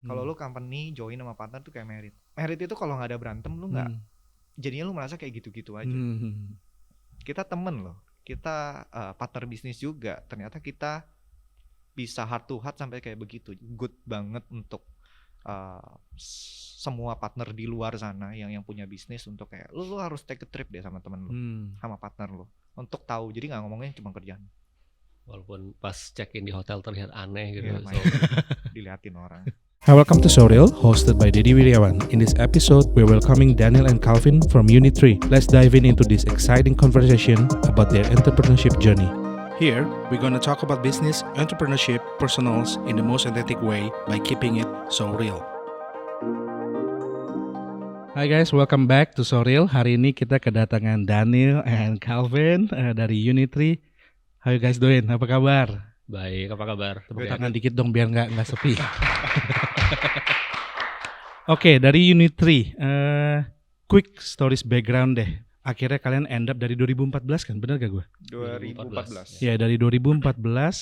Kalau lu company join sama partner tuh kayak merit. Merit itu kalau nggak ada berantem lu nggak, jadinya lu merasa kayak gitu-gitu aja. Kita temen loh, kita partner bisnis juga. Ternyata kita bisa heart to heart sampai kayak begitu. Good banget untuk semua partner di luar sana yang punya bisnis, untuk kayak lu harus take a trip deh sama temen lu, sama partner lu, untuk tahu. Jadi nggak ngomongnya cuma kerjaan. Walaupun pas check-in di hotel terlihat aneh gitu. Yeah, diliatin orang. Hi, welcome to Soril, hosted by Dedi Wiryawan. In this episode, we're welcoming Daniel and Calvin from Unit 3. Let's dive into this exciting conversation about their entrepreneurship journey. Here, we're going to talk about business, entrepreneurship, personals in the most authentic way by keeping it so real. Hi guys, welcome back to Soril. Hari ini kita kedatangan Daniel and Calvin dari Unit 3. How you guys doing? Apa kabar? Baik, apa kabar? Tepuk tangan dikit dong biar nggak sepi. Oke, dari Unit 3, quick stories background deh. Akhirnya kalian end up dari 2014 kan, benar gak gue? 2014. Ya, dari 2014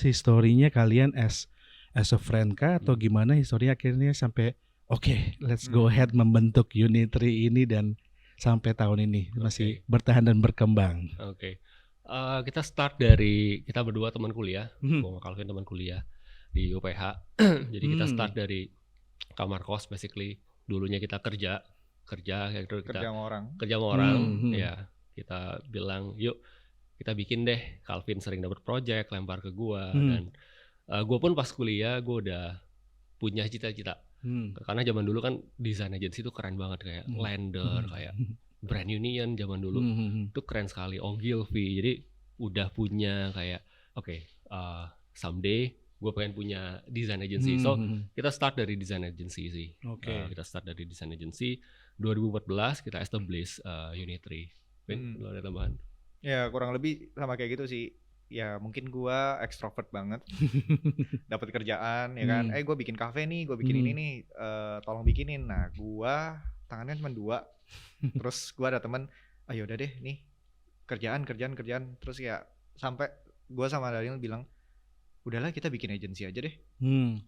historinya kalian as a friend kah atau gimana historinya akhirnya sampai oke, let's go ahead membentuk Unit 3 ini dan sampai tahun ini masih bertahan dan berkembang. Oke. Kita start dari kita berdua teman kuliah, gue sama Calvin teman kuliah di UPH. Jadi kita start dari kamar kos basically. Dulunya kita kerja sama orang. Ya, kita bilang yuk kita bikin deh. Calvin sering dapat project lempar ke gua dan gua pun pas kuliah gua udah punya cita-cita. Karena zaman dulu kan design agency itu keren banget, kayak Lender, kayak Brand Union zaman dulu itu keren sekali, Ogilvy. Jadi udah punya kayak someday gue pengen punya design agency. So kita start dari design agency sih. Kita start dari design agency 2014 kita establish Unit 3. Lo ada tambahan? Ya kurang lebih sama kayak gitu sih. Ya mungkin gue extrovert banget. Dapat kerjaan ya kan. Gue bikin cafe nih, gue bikin ini nih, tolong bikinin. Nah gue tangannya cuma 2. Terus gue ada teman, ayo udah deh nih kerjaan. Terus ya sampai gue sama Daniel bilang, udahlah kita bikin agensi aja deh.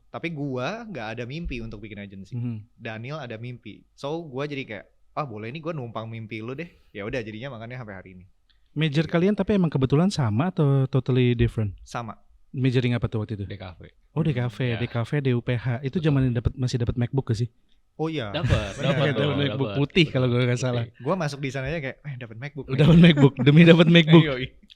Tapi gue nggak ada mimpi untuk bikin agensi. Daniel ada mimpi, so gue jadi kayak boleh nih gue numpang mimpi lu deh. Ya udah jadinya makanya sampai hari ini. Major kalian tapi emang kebetulan sama atau totally different? Sama. Majoring apa tuh waktu itu? DKV. Oh DKV, DKV di UPH. Itu zaman masih dapat MacBook gak sih? Oh iya. Dapat MacBook putih kalau gue nggak salah. Gue masuk di sananya kayak dapat MacBook. Dapat MacBook demi dapat MacBook.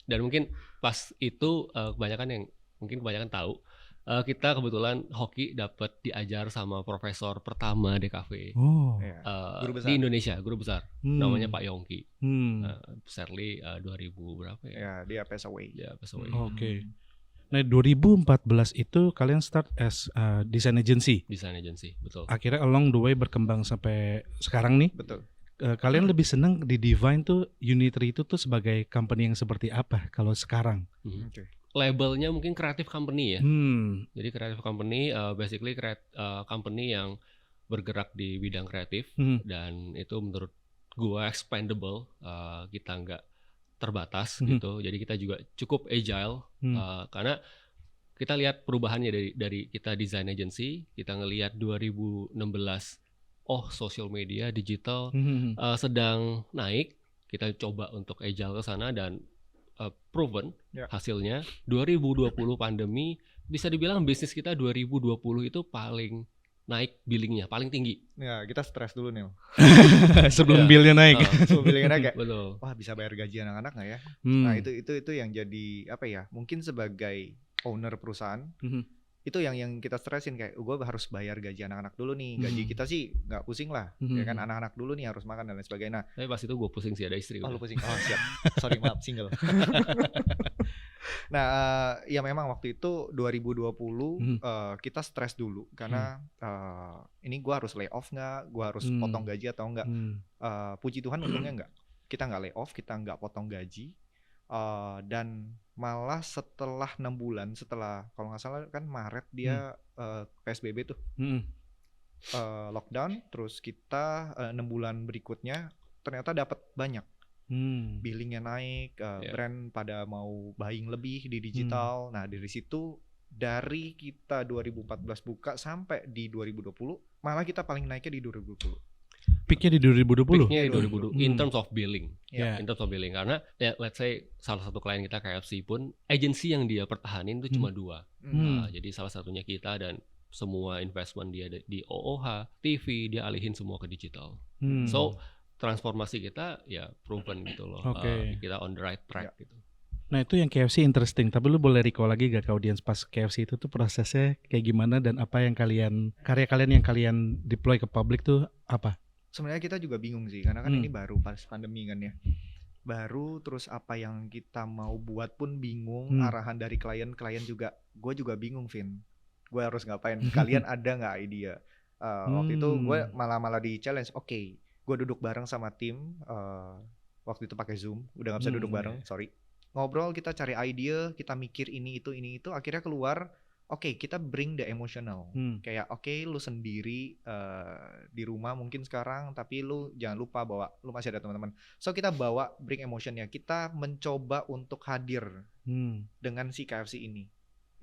Dan mungkin pas itu kebanyakan tahu. Kita kebetulan hoki dapat diajar sama profesor pertama DKV di Indonesia, guru besar, namanya Pak Yongki. Sadly 2000 berapa ya? Ya dia pass away. Oke. Nah 2014 itu kalian start as design agency. Design agency, betul. Akhirnya along the way berkembang sampai sekarang nih. Betul. Kalian lebih senang di Divine tuh Unit 3 itu tuh sebagai company yang seperti apa kalau sekarang? Labelnya mungkin creative company ya. Jadi creative company basically company yang bergerak di bidang kreatif dan itu menurut gua expandable, kita nggak terbatas gitu. Jadi kita juga cukup agile karena kita lihat perubahannya dari kita design agency, kita ngelihat 2016 social media digital sedang naik, kita coba untuk agile ke sana dan proven hasilnya 2020 pandemi bisa dibilang bisnis kita 2020 itu paling naik billingnya, paling tinggi. Ya kita stres dulu nih. Sebelum billnya naik. Sebelum billnya naik kayak, betul. Wah bisa bayar gaji anak-anak nggak ya? Nah itu yang jadi apa ya? Mungkin sebagai owner perusahaan itu yang kita stresin, kayak gue harus bayar gaji anak-anak dulu nih. Gaji kita sih nggak pusing lah, ya kan, anak-anak dulu nih harus makan dan lain sebagainya. Nah, tapi pas itu gue pusing sih, ada istri. Lu pusing? Oh siap, sorry maaf single. Nah ya memang waktu itu 2020 kita stres dulu karena ini gue harus lay off nggak, gue harus potong gaji atau enggak. Puji Tuhan untungnya nggak, kita nggak lay off, kita nggak potong gaji. Dan malah setelah 6 bulan setelah, kalau nggak salah kan Maret dia PSBB tuh, lockdown, terus kita 6 bulan berikutnya ternyata dapat banyak, billingnya naik, brand pada mau buying lebih di digital. Nah dari situ dari kita 2014 buka sampai di 2020, malah kita paling naiknya di 2020. Peaknya di 2020. Peaknya di 2020 in terms of billing. Yeah. In terms of billing, karena ya let's say salah satu klien kita KFC pun agensi yang dia pertahanin itu cuma 2. Jadi salah satunya kita, dan semua investment dia di OOH, TV, dia alihin semua ke digital. So transformasi kita ya proven gitu loh. Kita on the right track gitu. Nah itu yang KFC interesting, tapi lu boleh recall lagi gak ke audiens pas KFC itu tuh prosesnya kayak gimana, dan apa yang karya kalian yang kalian deploy ke publik tuh apa? Sebenarnya kita juga bingung sih, karena kan ini baru pas pandemi kan ya. Baru, terus apa yang kita mau buat pun bingung, arahan dari klien juga, gue juga bingung Vin. Gue harus ngapain, kalian ada gak idea? Waktu itu gue malah di challenge, oke, gue duduk bareng sama tim, waktu itu pakai Zoom, udah gak bisa duduk bareng, sorry. Ngobrol, kita cari ide, kita mikir ini itu, akhirnya keluar, oke, kita bring the emotional. Kayak lu sendiri di rumah mungkin sekarang, tapi lu jangan lupa bahwa lu masih ada teman-teman. So kita bawa bring emotionnya, kita mencoba untuk hadir dengan si KFC ini.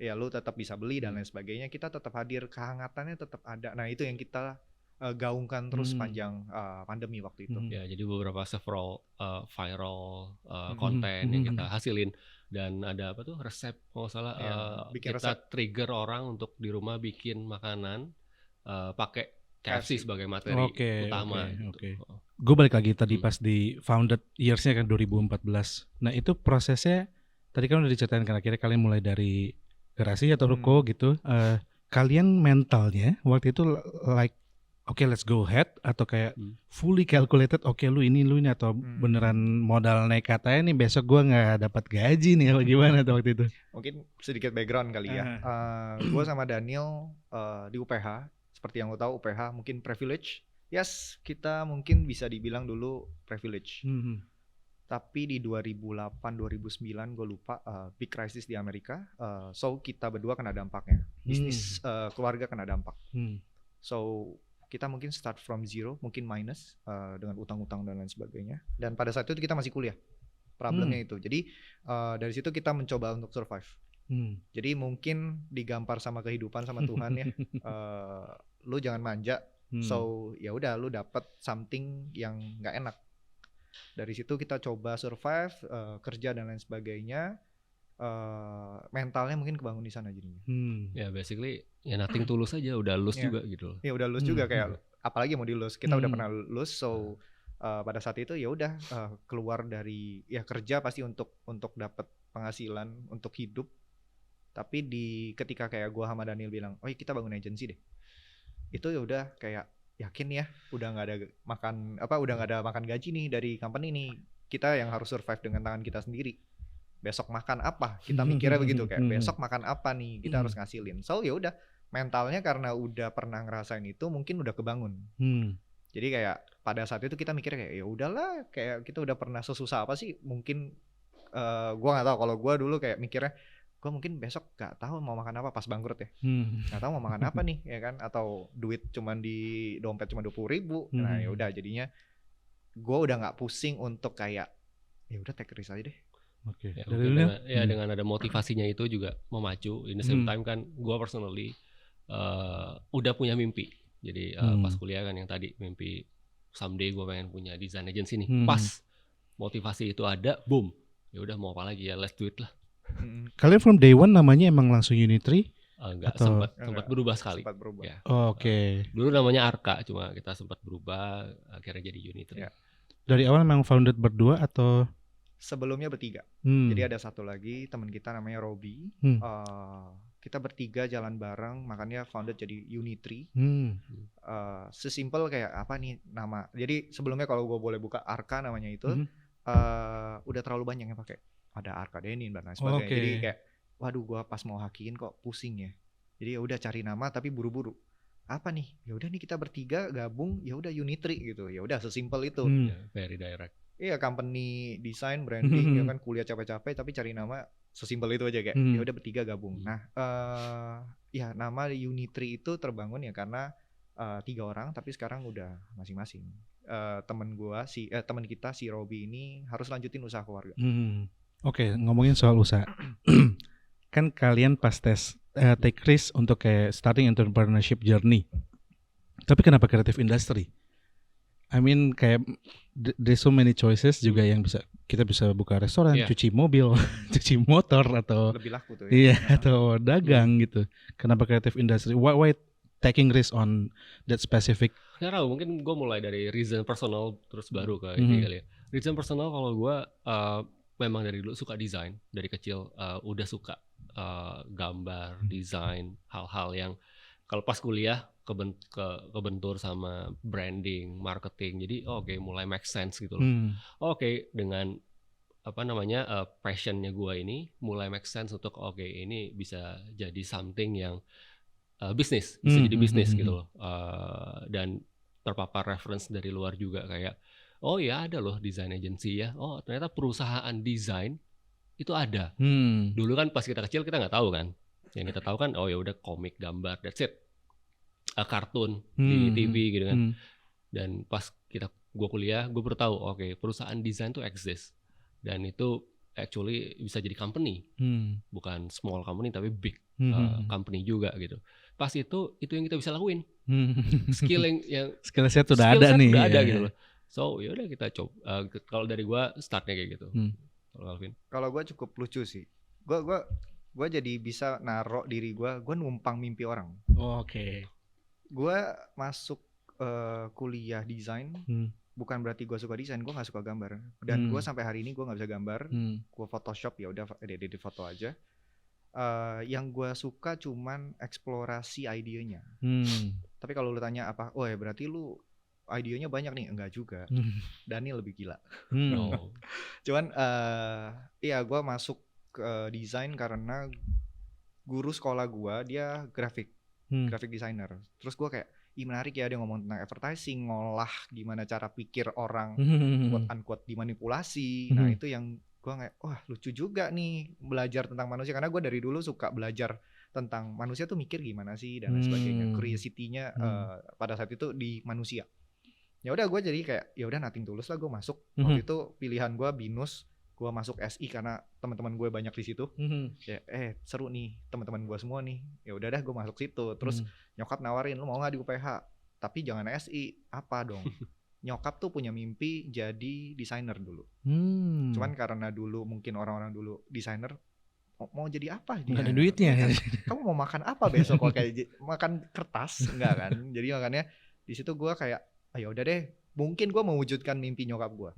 Ya lu tetap bisa beli dan lain sebagainya, kita tetap hadir, kehangatannya tetap ada. Nah itu yang kita gaungkan terus sepanjang pandemi waktu itu. Ya, jadi beberapa several viral konten yang kita hasilin, dan ada apa tuh resep kalau salah kita resep. Trigger orang untuk di rumah bikin makanan pakai KFC sebagai materi utama. Gue balik lagi tadi pas di founded years-nya kan 2014. Nah itu prosesnya tadi kan udah diceritain kan, akhirnya kalian mulai dari garasi atau ruko gitu. Kalian mentalnya waktu itu like oke, let's go ahead, atau kayak fully calculated, oke, lu ini atau beneran modal nekat aja nih, besok gua nggak dapat gaji nih, apa gimana tuh waktu itu? Mungkin sedikit background kali ya. Gua sama Daniel di UPH, seperti yang lo tahu UPH mungkin privilege. Yes, kita mungkin bisa dibilang dulu privilege. Tapi di 2008-2009 gue lupa, big crisis di Amerika, so kita berdua kena dampaknya. Bisnis keluarga kena dampak. So kita mungkin start from zero, mungkin minus dengan utang-utang dan lain sebagainya. Dan pada saat itu kita masih kuliah, problemnya itu. Jadi dari situ kita mencoba untuk survive. Jadi mungkin digampar sama kehidupan sama Tuhan ya. Lu jangan manja. So ya udah, lu dapat something yang nggak enak. Dari situ kita coba survive, kerja dan lain sebagainya. Mentalnya mungkin kebangun di sana jadinya. Ya basically ya nothing tulus aja, udah lulus juga gitu loh. Ya udah lulus juga, kayak apalagi mau dilulus, kita udah pernah lulus. So pada saat itu ya udah keluar dari ya kerja pasti untuk dapat penghasilan untuk hidup. Tapi ketika kayak gua sama Daniel bilang, "Oh, kita bangun agensi deh." Itu ya udah kayak yakin ya, udah nggak ada makan gaji nih dari company nih. Kita yang harus survive dengan tangan kita sendiri. Besok makan apa? Kita mikirnya begitu, kayak besok makan apa nih? Kita harus ngasilin. So ya udah, mentalnya karena udah pernah ngerasain itu mungkin udah kebangun. Jadi kayak pada saat itu kita mikirnya kayak ya udahlah, kayak kita udah pernah sesusah apa sih? Mungkin gua nggak tahu, kalau gua dulu kayak mikirnya gua mungkin besok nggak tahu mau makan apa pas bangkrut ya. Nggak tahu mau makan apa nih, ya kan? Atau duit cuman di dompet cuma 20.000. Nah ya udah, jadinya gua udah nggak pusing untuk kayak ya udah take risk aja deh. Dengan ada motivasinya itu juga memacu. In the same time kan gue personally udah punya mimpi. Jadi pas kuliah kan yang tadi mimpi someday gue pengen punya design agency nih. Pas motivasi itu ada, boom. Ya udah mau apa lagi ya, let's do it lah. Kalian from day one namanya emang langsung Unitree? Enggak, sempat berubah sekali. Sempat berubah. Ya. Dulu namanya Arka, cuma kita sempat berubah akhirnya jadi Unitree. Ya. Dari awal memang founded berdua atau? Sebelumnya bertiga. Jadi ada satu lagi teman kita namanya Robi. Kita bertiga jalan bareng, makanya founded jadi Unitree. Sesimpel kayak apa nih nama. Jadi sebelumnya kalau gue boleh buka Arka namanya itu, udah terlalu banyak yang pakai. Ada Arka Denim dan lain sebagainya. Jadi kayak, waduh, gue pas mau hakiin kok pusing ya. Jadi ya udah cari nama tapi buru-buru. Apa nih? Ya udah nih kita bertiga gabung, ya udah Unitree gitu. Ya udah sesimpel itu. Very direct. Iya, company design, branding, ya kan kuliah capek-capek tapi cari nama sesimpel itu aja kayak ya udah bertiga gabung. Nah, ya nama Unitree itu terbangun ya karena 3 orang tapi sekarang udah masing-masing. Teman kita si Robi ini harus lanjutin usaha keluarga. Oke, ngomongin soal usaha. Kan kalian pas tes take risk untuk kayak starting entrepreneurship journey. Tapi kenapa creative industry? I mean kayak there's so many choices juga yang kita bisa buka restoran, cuci mobil, cuci motor atau lebih laku tuh ya. Iya, atau dagang gitu. Kenapa creative industry? Why taking risk on that specific? Nggak tahu, mungkin gue mulai dari reason personal terus baru ke ini kali ya. Reason personal kalau gue memang dari dulu suka desain, dari kecil udah suka gambar, desain, hal-hal yang kalau pas kuliah kebentur sama branding, marketing. Jadi oke, mulai make sense gitu loh. Oke, dengan passionnya gue ini mulai make sense untuk ini bisa jadi something yang bisnis, bisa jadi bisnis gitu loh. Dan terpapar reference dari luar juga kayak oh ya ada loh design agency ya. Oh ternyata perusahaan desain itu ada. Dulu kan pas kita kecil kita nggak tahu kan. Yang kita tahu kan oh ya udah komik, gambar, that's it. Kartun di TV gitu kan. Dan pas gue kuliah gue baru tahu oke, perusahaan desain tuh exist. Dan itu actually bisa jadi company. Bukan small company tapi big company juga gitu. Pas itu yang kita bisa lakuin. Skill set udah ada nih. Udah ada gitu loh. So ya udah kita coba. Kalau dari gue startnya kayak gitu. Kalau gue cukup lucu sih. Gue jadi bisa naruh diri gue numpang mimpi orang. Oke. Gue masuk kuliah desain. Bukan berarti gue suka desain, gue nggak suka gambar. Dan gue sampai hari ini gue nggak bisa gambar. Gue Photoshop ya udah edit foto aja. Yang gue suka cuman eksplorasi idenya. Tapi kalau lu tanya apa, oh ya berarti lu idenya banyak nih, enggak juga. Dani lebih gila. Cuman iya gue masuk ke desain karena guru sekolah gue dia grafik designer. Terus gue kayak menarik ya dia ngomong tentang advertising, ngolah gimana cara pikir orang quote unquote dimanipulasi. Nah itu yang gue kayak wah lucu juga nih belajar tentang manusia, karena gue dari dulu suka belajar tentang manusia tuh mikir gimana sih dan lain sebagainya. Curiosity-nya pada saat itu di manusia. Ya udah gue jadi kayak ya udah nothing tulus lah gue masuk. Waktu itu pilihan gue BINUS, gue masuk SI karena teman-teman gue banyak di situ. Ya seru nih teman-teman gue semua nih. Ya udah dah gue masuk situ. Terus nyokap nawarin lu mau nggak di UPH? Tapi jangan SI. Apa dong? Nyokap tuh punya mimpi jadi desainer dulu. Cuman karena dulu mungkin orang-orang dulu desainer mau jadi apa? Nggak ada duitnya. Kamu mau makan apa besok? Kalau kayak makan kertas enggak kan? Jadi makanya di situ gue kayak ya udah deh, mungkin gue mewujudkan mimpi nyokap gue.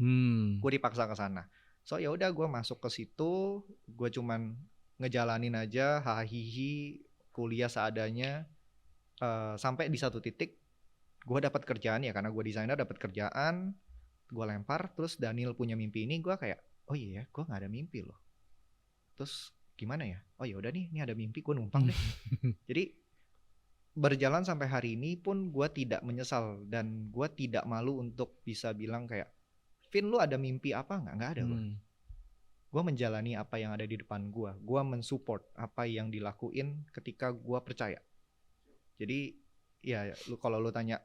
Gue dipaksa ke sana. So ya udah gue masuk ke situ, gue cuman ngejalanin aja, hahihi, kuliah seadanya, sampai di satu titik gue dapat kerjaan ya karena gue desainer, dapat kerjaan, gue lempar, terus Daniel punya mimpi ini, gue kayak oh iya ya, gue nggak ada mimpi loh. Terus gimana ya? Oh ya udah nih, ini ada mimpi, gue numpang deh. Jadi berjalan sampai hari ini pun gue tidak menyesal dan gue tidak malu untuk bisa bilang kayak Vin lu ada mimpi apa nggak ada gue menjalani apa yang ada di depan gue mensupport apa yang dilakuin ketika gue percaya. Jadi ya kalau lu tanya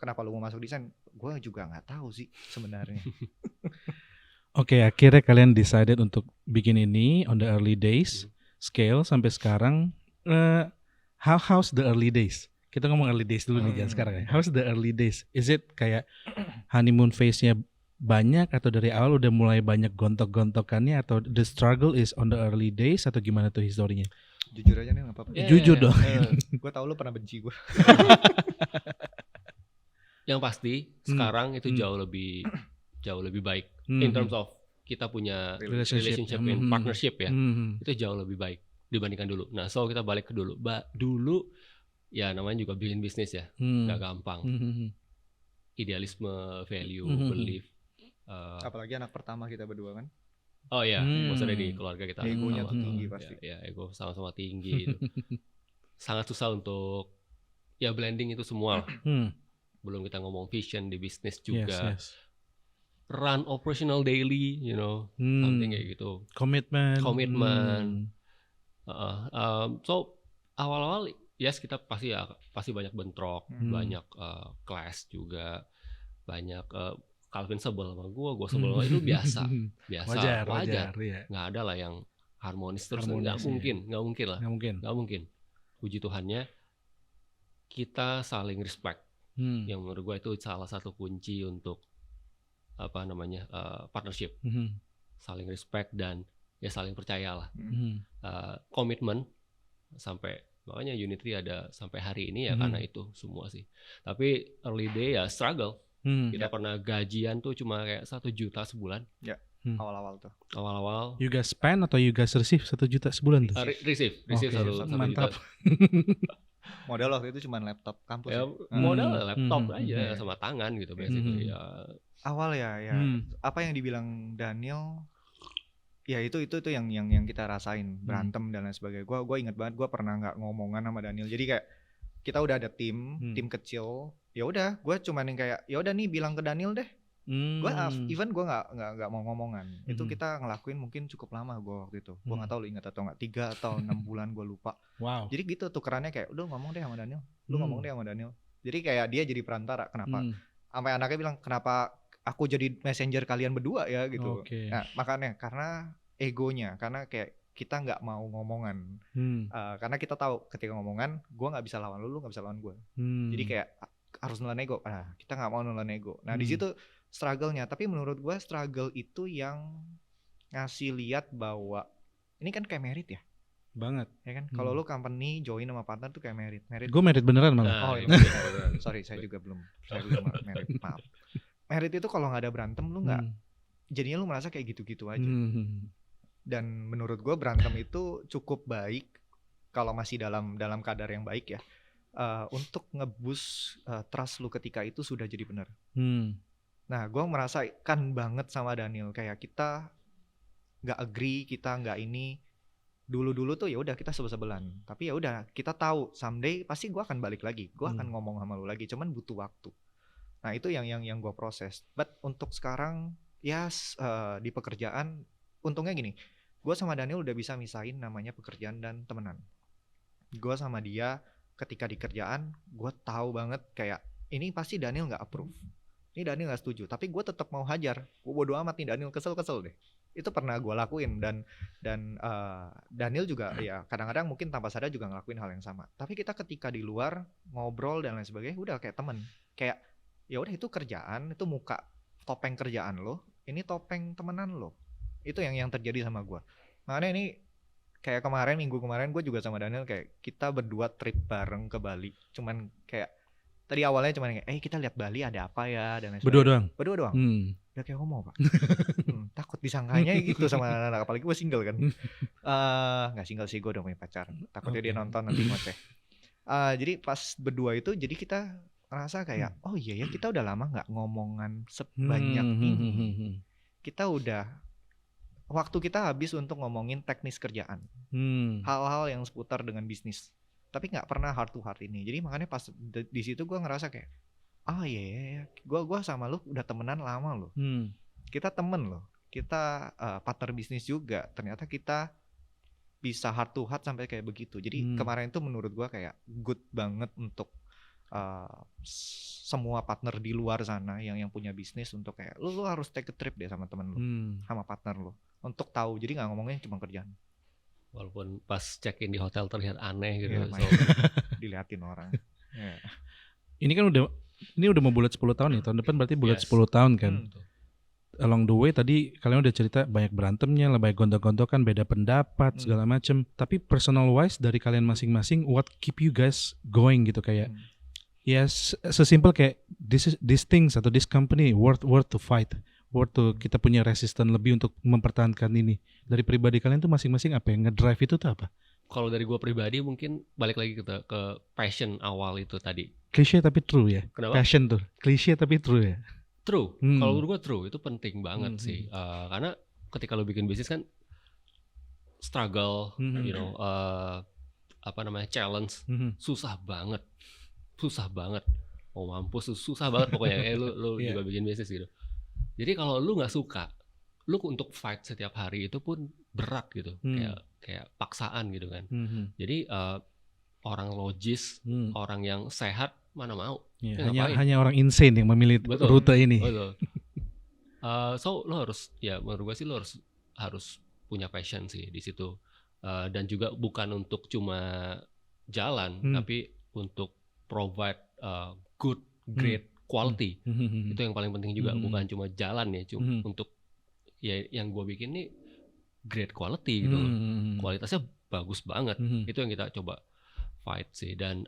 kenapa lu mau masuk desain, gue juga nggak tahu sih sebenarnya. Oke, akhirnya kalian decided untuk bikin ini on the early days, scale sampai sekarang. How's the early days? Kita ngomong early days dulu nih jangan sekarang ya. How's the early days? Is it kayak honeymoon phase-nya banyak atau dari awal udah mulai banyak gontok-gontokannya atau the struggle is on the early days atau gimana tuh historinya? Jujur aja nih nggak apa-apa. Jujur dong. Gue tahu lu pernah benci gue. Yang pasti sekarang itu jauh lebih baik in terms of kita punya relationship and partnership ya. Itu jauh lebih baik dibandingkan dulu. Nah, so kita balik ke dulu. Dulu ya namanya juga bikin bisnis ya, nggak gampang. Idealisme, value, belief. Apalagi anak pertama kita berdua kan. Oh iya, maksudnya di keluarga kita. Egonya tuh tinggi pasti. Ya, ego sama-sama tinggi. Gitu. Sangat susah untuk ya blending itu semua. Belum kita ngomong vision di bisnis juga. Yes. Run operational daily, you know, something kayak gitu. Komitmen. So awal-awal yes kita pasti banyak bentrok, banyak clash juga, banyak Calvin sebel sama gue sebel sama itu biasa, wajar, nggak ada lah yang harmonis terus, nggak mungkin lah, nggak mungkin. puji Tuhannya kita saling respect. Yang menurut gue itu salah satu kunci untuk partnership. Saling respect dan ya saling percaya lah. Komitmen sampai makanya Unitri ada sampai hari ini ya karena itu semua sih. Tapi early day ya struggle. Kita pernah gajian tuh cuma kayak 1 juta sebulan. Ya. Awal-awal tuh. Awal-awal. You guys spend atau you guys receive 1 juta sebulan tuh? Receive Okay, 1 mantap. juta. Modal waktu itu cuma laptop kampus. Ya, modal laptop aja sama tangan gitu basically. Ya. Awal ya. Apa yang dibilang Daniel, ya itu yang kita rasain, berantem dan lain sebagainya. Gue inget banget gue pernah nggak ngomongan sama Daniel. Jadi kayak kita udah ada tim kecil. Ya udah, gue cuman yang kayak ya udah nih bilang ke Daniel deh. Gue gue nggak mau ngomongan. Itu kita ngelakuin mungkin cukup lama gue waktu itu. Gue nggak tahu lu ingat atau nggak, 3 atau 6 bulan gue lupa. Wow. Jadi gitu tukerannya kayak udah ngomong deh sama Daniel. Lu ngomong deh sama Daniel. Jadi kayak dia jadi perantara. Kenapa? Sampai anaknya bilang kenapa aku jadi messenger kalian berdua ya gitu. Okay. Nah makanya karena egonya, karena kayak kita nggak mau ngomongan. Karena kita tahu ketika ngomongan gue nggak bisa lawan lu nggak bisa lawan gue. Jadi kayak harus nelan ego. Kita nggak mau nelan ego. Nah di situ struggle-nya. Tapi menurut gue struggle itu yang ngasih lihat bahwa ini kan kayak merit ya. Banget. Ya kan? Kalau lu company join sama partner tuh kayak merit. Gue merit beneran malah. Sorry, saya juga belum. Saya belum merit. Maaf. Merit itu kalau nggak ada berantem lu nggak. Jadinya lu merasa kayak gitu-gitu aja. Dan menurut gue berantem itu cukup baik kalau masih dalam kadar yang baik ya. Untuk nge-boost trust lu ketika itu sudah jadi benar. Nah, gue merasakan banget sama Daniel kayak kita nggak agree, kita nggak ini. Dulu tuh ya udah kita sebel-sebelan. Tapi ya udah kita tahu someday pasti gue akan balik lagi. Gue akan ngomong sama lu lagi. Cuman butuh waktu. Nah itu yang gue proses. But untuk sekarang ya di pekerjaan untungnya gini. Gue sama Daniel udah bisa misahin namanya pekerjaan dan temenan. Gue sama dia ketika di kerjaan gue tahu banget kayak ini pasti Daniel nggak approve. Ini Daniel gak setuju, tapi gue tetap mau hajar. Gue bodo amat nih Daniel, kesel deh. Itu pernah gue lakuin dan Daniel juga ya kadang-kadang mungkin tanpa sadar juga ngelakuin hal yang sama. Tapi kita ketika di luar ngobrol dan lain sebagainya udah kayak temen. Kayak ya udah itu kerjaan, itu muka topeng kerjaan lo, ini topeng temenan lo. Itu yang terjadi sama gue. Makanya ini kayak minggu kemarin gue juga sama Daniel kayak kita berdua trip bareng ke Bali. Cuman kayak tadi awalnya cuma kayak, kita lihat Bali ada apa ya dan lain sebagainya. Berdua doang. Udah kayak homo pak. Takut disangkanya gitu sama anak-anak, apalagi gue single kan. Nggak single sih, gue udah punya pacar. Takutnya dia nonton nanti ngoceh. Jadi pas berdua itu, jadi kita ngerasa kayak, oh iya ya kita udah lama nggak ngomongan sebanyak ini. Kita udah waktu kita habis untuk ngomongin teknis kerjaan, hal-hal yang seputar dengan bisnis. Tapi nggak pernah heart to heart ini. Jadi makanya pas di situ gue ngerasa kayak, iya, gue sama lu udah temenan lama loh. Kita temen loh. Kita partner bisnis juga. Ternyata kita bisa heart to heart sampai kayak begitu. Jadi kemarin itu menurut gue kayak good banget untuk semua partner di luar sana yang punya bisnis untuk kayak lu harus take a trip deh sama temen lu, sama partner lu untuk tahu. Jadi nggak ngomongnya cuma kerjaan. Walaupun pas check-in di hotel terlihat aneh gitu. Ya, dilihatin orang. Yeah. Ini kan udah mau bulat 10 tahun ya. Tahun depan berarti bulat 10 tahun kan. Along the way tadi kalian udah cerita banyak berantemnya, banyak gontok-gontokan, beda pendapat segala macem. Tapi personal wise dari kalian masing-masing, what keep you guys going gitu kayak yes, sesimpel kayak these things atau this company worth to fight. Kita punya resisten lebih untuk mempertahankan ini. Dari pribadi kalian tuh masing-masing apa yang ngedrive itu tuh apa? Kalau dari gue pribadi mungkin balik lagi ke passion awal itu tadi. Klise tapi true ya. Kenapa? Passion tuh klise tapi true ya. True. Kalau menurut gue true, itu penting banget sih. Karena ketika lo bikin bisnis kan struggle, challenge, susah banget. Mau mampus susah banget pokoknya. Lu juga bikin bisnis gitu. Jadi kalau lu nggak suka, lu untuk fight setiap hari itu pun berat gitu, kayak paksaan gitu kan. Jadi orang logis, orang yang sehat mana mau? Hanya orang insane yang memilih rute ini. Betul. So lo harus, ya menurut gue sih lo harus punya passion sih di situ, dan juga bukan untuk cuma jalan, tapi untuk provide good, great quality. Itu yang paling penting juga, bukan cuma jalan ya, untuk ya yang gue bikin nih great quality gitu loh. Kualitasnya bagus banget. Itu yang kita coba fight sih. Dan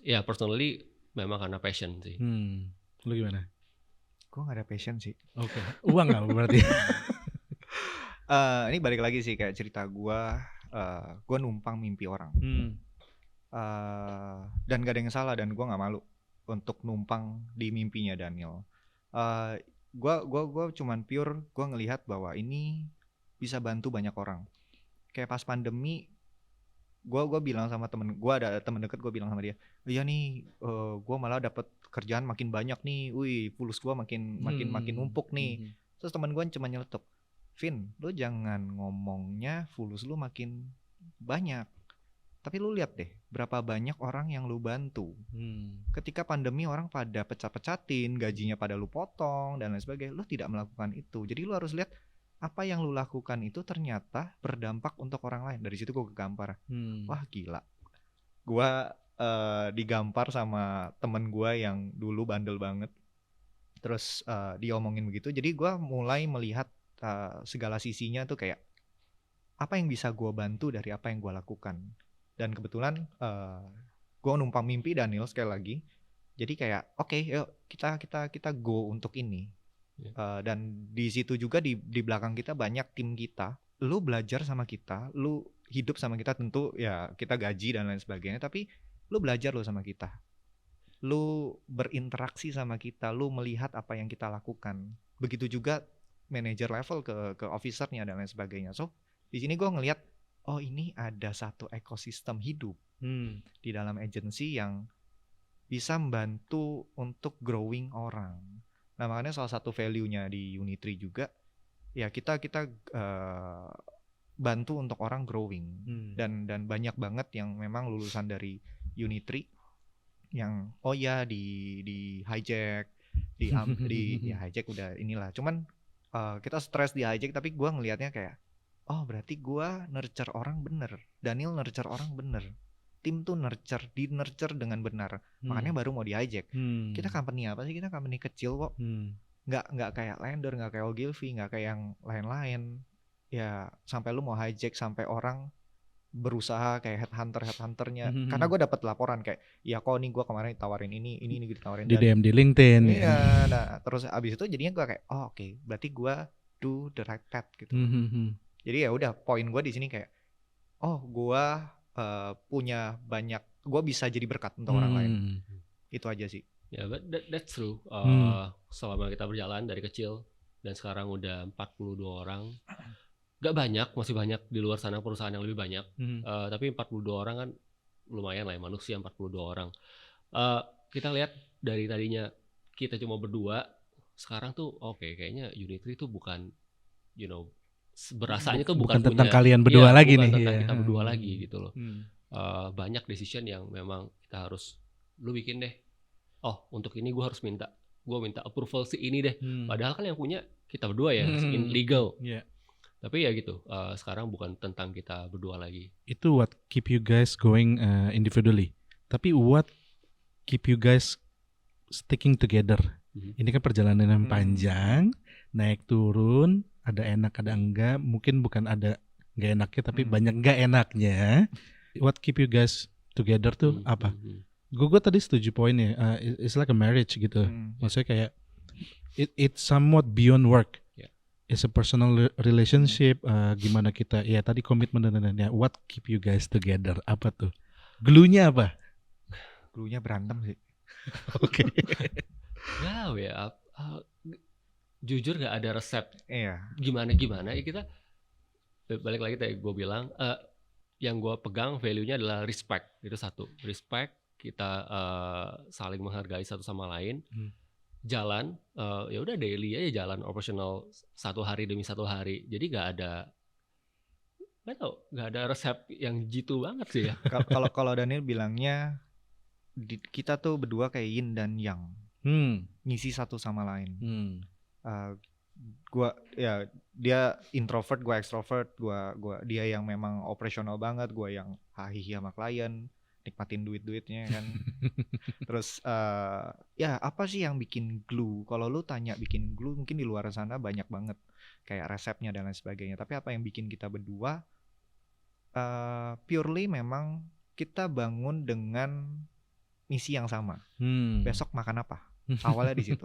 ya personally memang karena passion sih. Lu gimana? Gue gak ada passion sih. Oke. Uang gak berarti? Ini balik lagi sih kayak cerita gue numpang mimpi orang. Dan gak ada yang salah, dan gue gak malu untuk numpang di mimpinya Daniel. Gue cuman pure gue ngelihat bahwa ini bisa bantu banyak orang. Kayak pas pandemi, gue bilang sama temen gue, ada temen deket, gue bilang sama dia, iya nih, gue malah dapet kerjaan makin banyak nih, wih, fulus gue makin numpuk nih. Terus temen gue cuma nyeletuk, Vin, lu jangan ngomongnya fulus lu makin banyak, tapi lu lihat deh berapa banyak orang yang lu bantu. Ketika pandemi orang pada pecah-pecatin, gajinya pada lu potong dan lain sebagainya, lu tidak melakukan itu. Jadi lu harus lihat apa yang lu lakukan itu ternyata berdampak untuk orang lain. Dari situ gue kegampar. Wah gila, gue digampar sama temen gue yang dulu bandel banget. Terus dia omongin begitu, jadi gue mulai melihat segala sisinya tuh kayak apa yang bisa gue bantu dari apa yang gue lakukan. Dan kebetulan gue numpang mimpi Daniel sekali lagi. Jadi kayak oke, yuk kita go untuk ini. Dan di situ juga di belakang kita banyak tim kita. Lu belajar sama kita, lu hidup sama kita, tentu ya kita gaji dan lain sebagainya, tapi lu belajar lu sama kita. Lu berinteraksi sama kita, lu melihat apa yang kita lakukan. Begitu juga manager level ke officernya dan lain sebagainya. So di sini gue ngelihat, oh ini ada satu ekosistem hidup di dalam agency yang bisa membantu untuk growing orang. Nah makanya salah satu value-nya di Unitree juga, ya kita bantu untuk orang growing. Dan banyak banget yang memang lulusan dari Unitree yang oh ya di hijack, ya hijack udah inilah. Cuman kita stres di hijack, tapi gue ngelihatnya kayak, oh berarti gue nurture orang bener, Daniel nurture orang bener, tim tuh di nurture dengan benar, makanya baru mau di hijack. Kita company apa sih? Kita company kecil kok, nggak kayak Lender, nggak kayak Ogilvy, nggak kayak yang lain-lain. Ya sampai lu mau hijack, sampai orang berusaha kayak headhunternya. Karena gue dapat laporan kayak, ya kok nih gue kemarin ditawarin ini ditawarin di DM di LinkedIn. Iya, nah terus abis itu jadinya gue kayak, oh oke, berarti gue do the right path gitu. Jadi ya udah, poin gue di sini kayak, oh gue punya banyak, gue bisa jadi berkat untuk orang lain. Itu aja sih. Ya, but that's true. Selama kita berjalan dari kecil dan sekarang udah 42 orang. Gak banyak, masih banyak di luar sana perusahaan yang lebih banyak. Tapi 42 orang kan lumayan lah ya, manusia 42 orang. Kita lihat dari tadinya kita cuma berdua, sekarang tuh oke, kayaknya Unitree tuh bukan, berasanya tuh bukan tentang punya, kalian berdua lagi bukan nih. tentang kita berdua lagi gitu loh. Banyak decision yang memang kita harus, lu bikin deh, oh untuk ini gue minta approval si ini deh. Padahal kan yang punya kita berdua ya, in legal. Tapi ya gitu, sekarang bukan tentang kita berdua lagi. Itu what keep you guys going individually. Tapi what keep you guys sticking together. Ini kan perjalanan yang panjang, naik turun, ada enak ada enggak, mungkin bukan ada enggak enaknya tapi banyak enggak enaknya. What keep you guys together tuh apa? Gue tadi setuju poinnya, it's like a marriage gitu. Maksudnya kayak it's somewhat beyond work. It's a personal relationship. Gimana kita, ya tadi komitmen dan lain-lainnya. What keep you guys together? Apa tuh? Glue-nya apa? Glue-nya berantem sih. Oke. Ya, jujur gak ada resep. Iya. Gimana ya, kita balik lagi tadi gue bilang, yang gue pegang value-nya adalah respect. Itu satu, respect. Kita saling menghargai satu sama lain. Jalan, ya udah daily aja jalan operational satu hari demi satu hari. Jadi nggak ada resep yang jitu banget sih ya. Kalau Daniel bilangnya kita tuh berdua kayak yin dan yang, ngisi satu sama lain. Gua ya dia introvert, gua extrovert, gua dia yang memang operasional banget, gua yang hahihi sama klien, nikmatin duitnya kan. Terus ya apa sih yang bikin glue? Kalau lu tanya bikin glue, mungkin di luar sana banyak banget kayak resepnya dan lain sebagainya. Tapi apa yang bikin kita berdua purely memang kita bangun dengan misi yang sama. Besok makan apa? Awalnya di situ.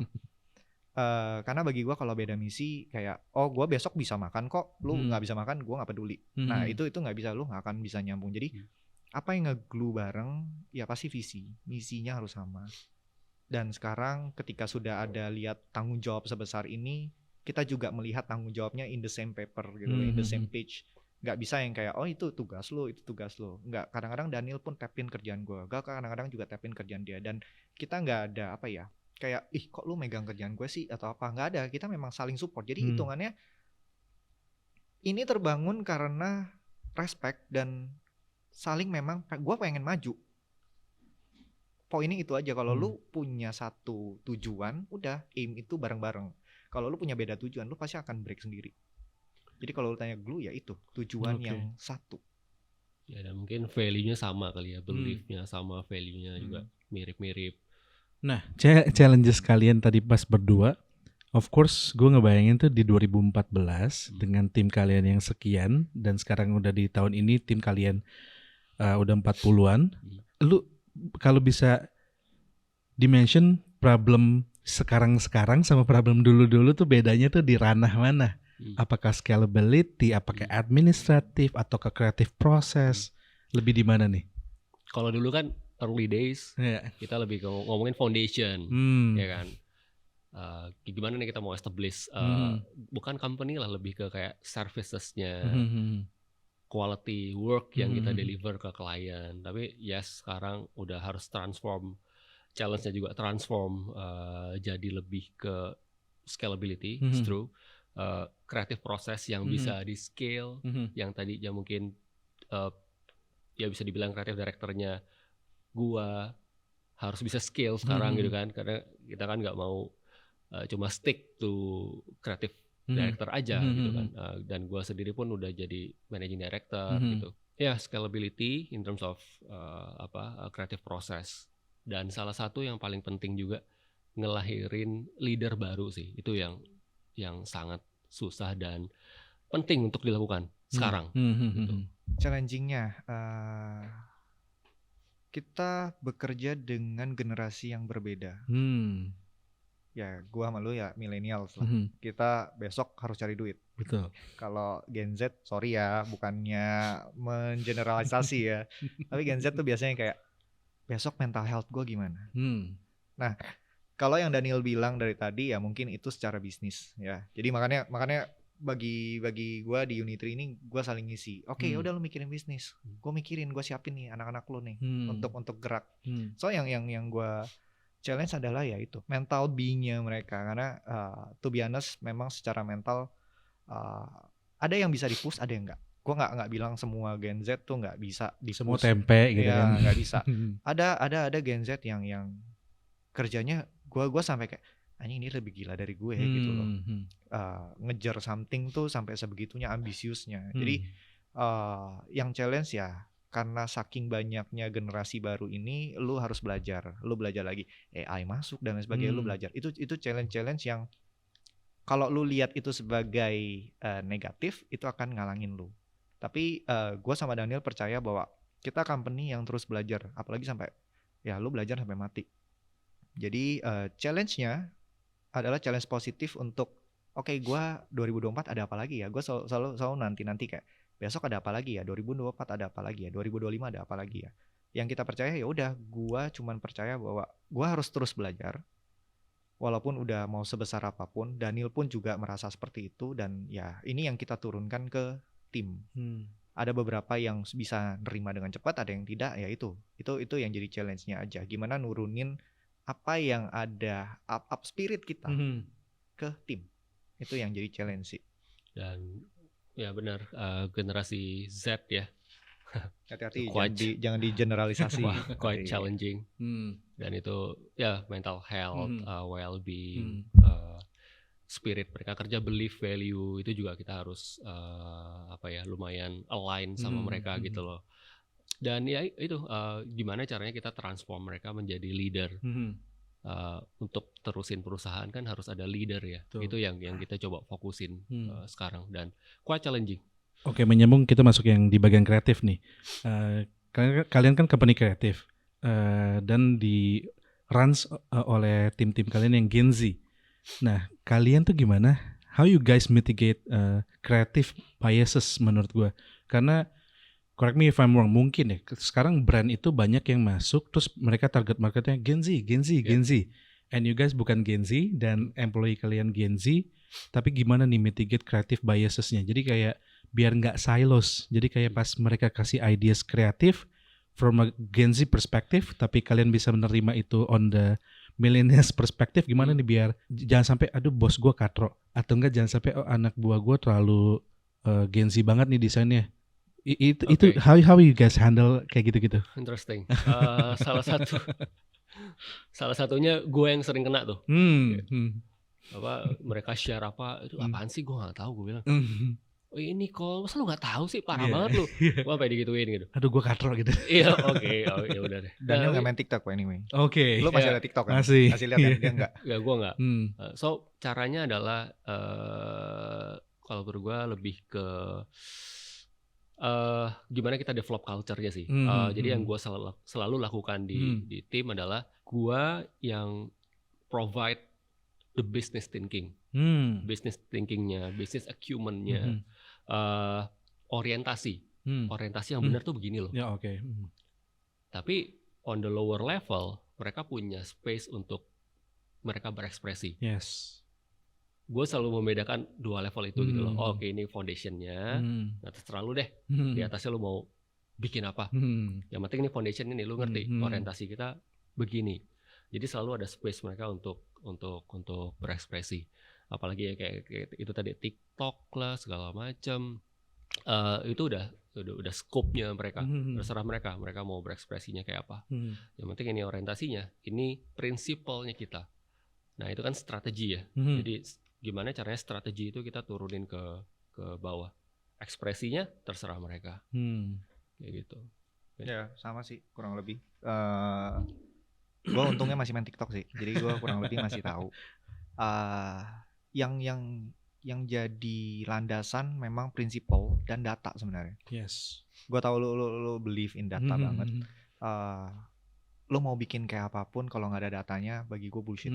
Karena bagi gue kalau beda misi kayak gue besok bisa makan kok, lu nggak bisa makan, gue nggak peduli. Nah itu nggak bisa, lu nggak akan bisa nyambung. Jadi apa yang nge-glue bareng ya pasti misinya harus sama. Dan sekarang ketika sudah ada lihat tanggung jawab sebesar ini, kita juga melihat tanggung jawabnya in the same paper gitu, in the same page. Nggak bisa yang kayak itu tugas lo, itu tugas lo. Nggak, kadang-kadang Daniel pun tapin kerjaan gue, kadang-kadang juga tapin kerjaan dia. Dan kita nggak ada apa ya, kayak kok lu megang kerjaan gue sih atau apa, nggak ada. Kita memang saling support. Jadi hitungannya ini terbangun karena respect dan saling memang gue pengen maju. Poinnya itu aja. Kalau lu punya satu tujuan, udah aim itu bareng-bareng. Kalau lu punya beda tujuan, lu pasti akan break sendiri. Jadi kalau lu tanya glue ya itu tujuan yang satu. Ya dan mungkin value-nya sama kali ya, belief-nya sama, value-nya juga mirip-mirip. Nah, challenges kalian tadi pas berdua, of course gue ngebayangin tuh di 2014 dengan tim kalian yang sekian, dan sekarang udah di tahun ini tim kalian udah 40-an. Lu kalau bisa dimension problem sekarang sama problem dulu-dulu tuh bedanya tuh di ranah mana? Apakah scalability, apakah administratif, atau ke creative process? Lebih di mana nih? Kalau dulu kan early days, kita lebih ngomongin foundation, ya kan. Gimana nih kita mau establish, bukan company lah, lebih ke kayak servicesnya, quality work yang kita deliver ke klien. Tapi yes, sekarang udah harus transform, challenge-nya juga transform, jadi lebih ke scalability, true. Creative process yang bisa di scale, yang tadinya mungkin ya bisa dibilang creative director-nya gua harus bisa scale sekarang gitu kan, karena kita kan nggak mau cuma stick to creative director aja gitu kan, dan gua sendiri pun udah jadi managing director gitu ya. Scalability in terms of creative process, dan salah satu yang paling penting juga ngelahirin leader baru sih, itu yang sangat susah dan penting untuk dilakukan sekarang. Gitu. Challenging-nya kita bekerja dengan generasi yang berbeda. Ya, gua sama lu ya millennials lah. Kita besok harus cari duit. Betul. Kalau Gen Z, sorry ya, bukannya mengeneralisasi ya. Tapi Gen Z tuh biasanya kayak besok mental health gua gimana? Nah, kalau yang Daniel bilang dari tadi ya mungkin itu secara bisnis ya. Jadi makanya bagi gue di Unitri ini gue saling ngisi. Oke, ya udah lu mikirin bisnis, gue mikirin, gue siapin nih anak-anak lu nih untuk gerak. So yang gue challenge adalah ya itu mental being-nya mereka, karena to be honest memang secara mental ada yang bisa di-push, ada yang enggak. Gue nggak bilang semua Gen Z tuh nggak bisa di-push. Semua tempe gitu ya, kan. Nggak bisa. Ada Gen Z yang kerjanya gue sampai kayak anjing ini lebih gila dari gue gitu loh. Ngejar something tuh sampai sebegitunya ambisiusnya. Jadi yang challenge ya karena saking banyaknya generasi baru ini, lu harus belajar. Lu belajar lagi AI masuk dan lain sebagainya, lu belajar. Itu challenge yang kalau lu lihat itu sebagai negatif, itu akan ngalangin lu. Tapi gue sama Daniel percaya bahwa kita company yang terus belajar, apalagi sampai ya lu belajar sampai mati. Jadi challenge-nya adalah challenge positif untuk gue 2024 ada apa lagi ya? Gue selalu nanti kayak besok ada apa lagi ya? 2024 ada apa lagi ya? 2025 ada apa lagi ya? Yang kita percaya ya udah, gue cuman percaya bahwa gue harus terus belajar. Walaupun udah mau sebesar apapun, Daniel pun juga merasa seperti itu, dan ya ini yang kita turunkan ke tim. Ada beberapa yang bisa nerima dengan cepat, ada yang tidak, ya itu yang jadi challenge-nya aja. Gimana nurunin apa yang ada up spirit kita ke tim, itu yang jadi challenge sih. Dan ya benar, generasi Z ya, hati-hati jangan digeneralisasi. Quite challenging. Dan itu ya mental health, well-being, spirit mereka kerja, belief, value, itu juga kita harus lumayan align sama mereka gitu loh. Dan ya itu gimana caranya kita transform mereka menjadi leader. Untuk terusin perusahaan kan harus ada leader ya. Betul. Itu yang kita coba fokusin sekarang dan quite challenging. Oke, menyambung kita masuk yang di bagian kreatif nih. Kalian kan company kreatif dan di runs oleh tim-tim kalian yang Gen Z. Nah, kalian tuh gimana? How you guys mitigate creative biases menurut gue? Karena correct me if I'm wrong, mungkin ya sekarang brand itu banyak yang masuk terus mereka target marketnya Gen Z. And you guys bukan Gen Z dan employee kalian Gen Z, tapi gimana nih mitigate creative biasesnya? Jadi kayak biar nggak silos. Jadi kayak pas mereka kasih ideas kreatif from a Gen Z perspective, tapi kalian bisa menerima itu on the millennials perspektif, gimana nih biar jangan sampai aduh bos gue katro, atau enggak jangan sampai anak buah gue terlalu Gen Z banget nih desainnya. Itu how you guys handle kayak gitu-gitu? Interesting. Salah satunya gue yang sering kena tuh. Mereka share apa itu apaan sih, gue nggak tahu, gue bilang. Oh ini kok, masa lu nggak tahu sih, parah banget lu. Gue sampai digituin gitu. Aduh gue katro gitu. Iya oke, ya udah deh. Daniel nggak main TikTok anyway. Oke. Lu masih ada TikTok kan? Masih lihat kan? Dia nggak. Ya gue nggak. So caranya adalah kalau menurut gue lebih ke gimana kita develop culture-nya sih. Jadi yang gue selalu lakukan di tim adalah gue yang provide the business thinking, business thinkingnya, business acumen-nya, orientasi yang benar tuh begini loh. Ya oke. Tapi on the lower level mereka punya space untuk mereka berekspresi. Yes. Gue selalu membedakan dua level itu gitu loh. Oke, ini foundationnya, nah terserah lu deh. Di atasnya lu mau bikin apa. Yang penting ini foundation ini, lu ngerti orientasi kita begini. Jadi selalu ada space mereka untuk berekspresi. Apalagi ya kayak itu tadi TikTok lah segala macam. Itu udah scope-nya mereka. Terserah mereka mau berekspresinya kayak apa. Yang penting ini orientasinya, ini prinsipalnya kita. Nah, itu kan strategi ya. Jadi gimana caranya strategi itu kita turunin ke bawah. Ekspresinya terserah mereka. Kayak gitu. Ya, sama sih kurang lebih. Gue untungnya masih main TikTok sih. Jadi gue kurang lebih masih tahu. Yang jadi landasan memang prinsipal dan data sebenarnya. Yes. Gue tahu lu believe in data banget. Lu mau bikin kayak apapun kalau nggak ada datanya, bagi gue bullshit.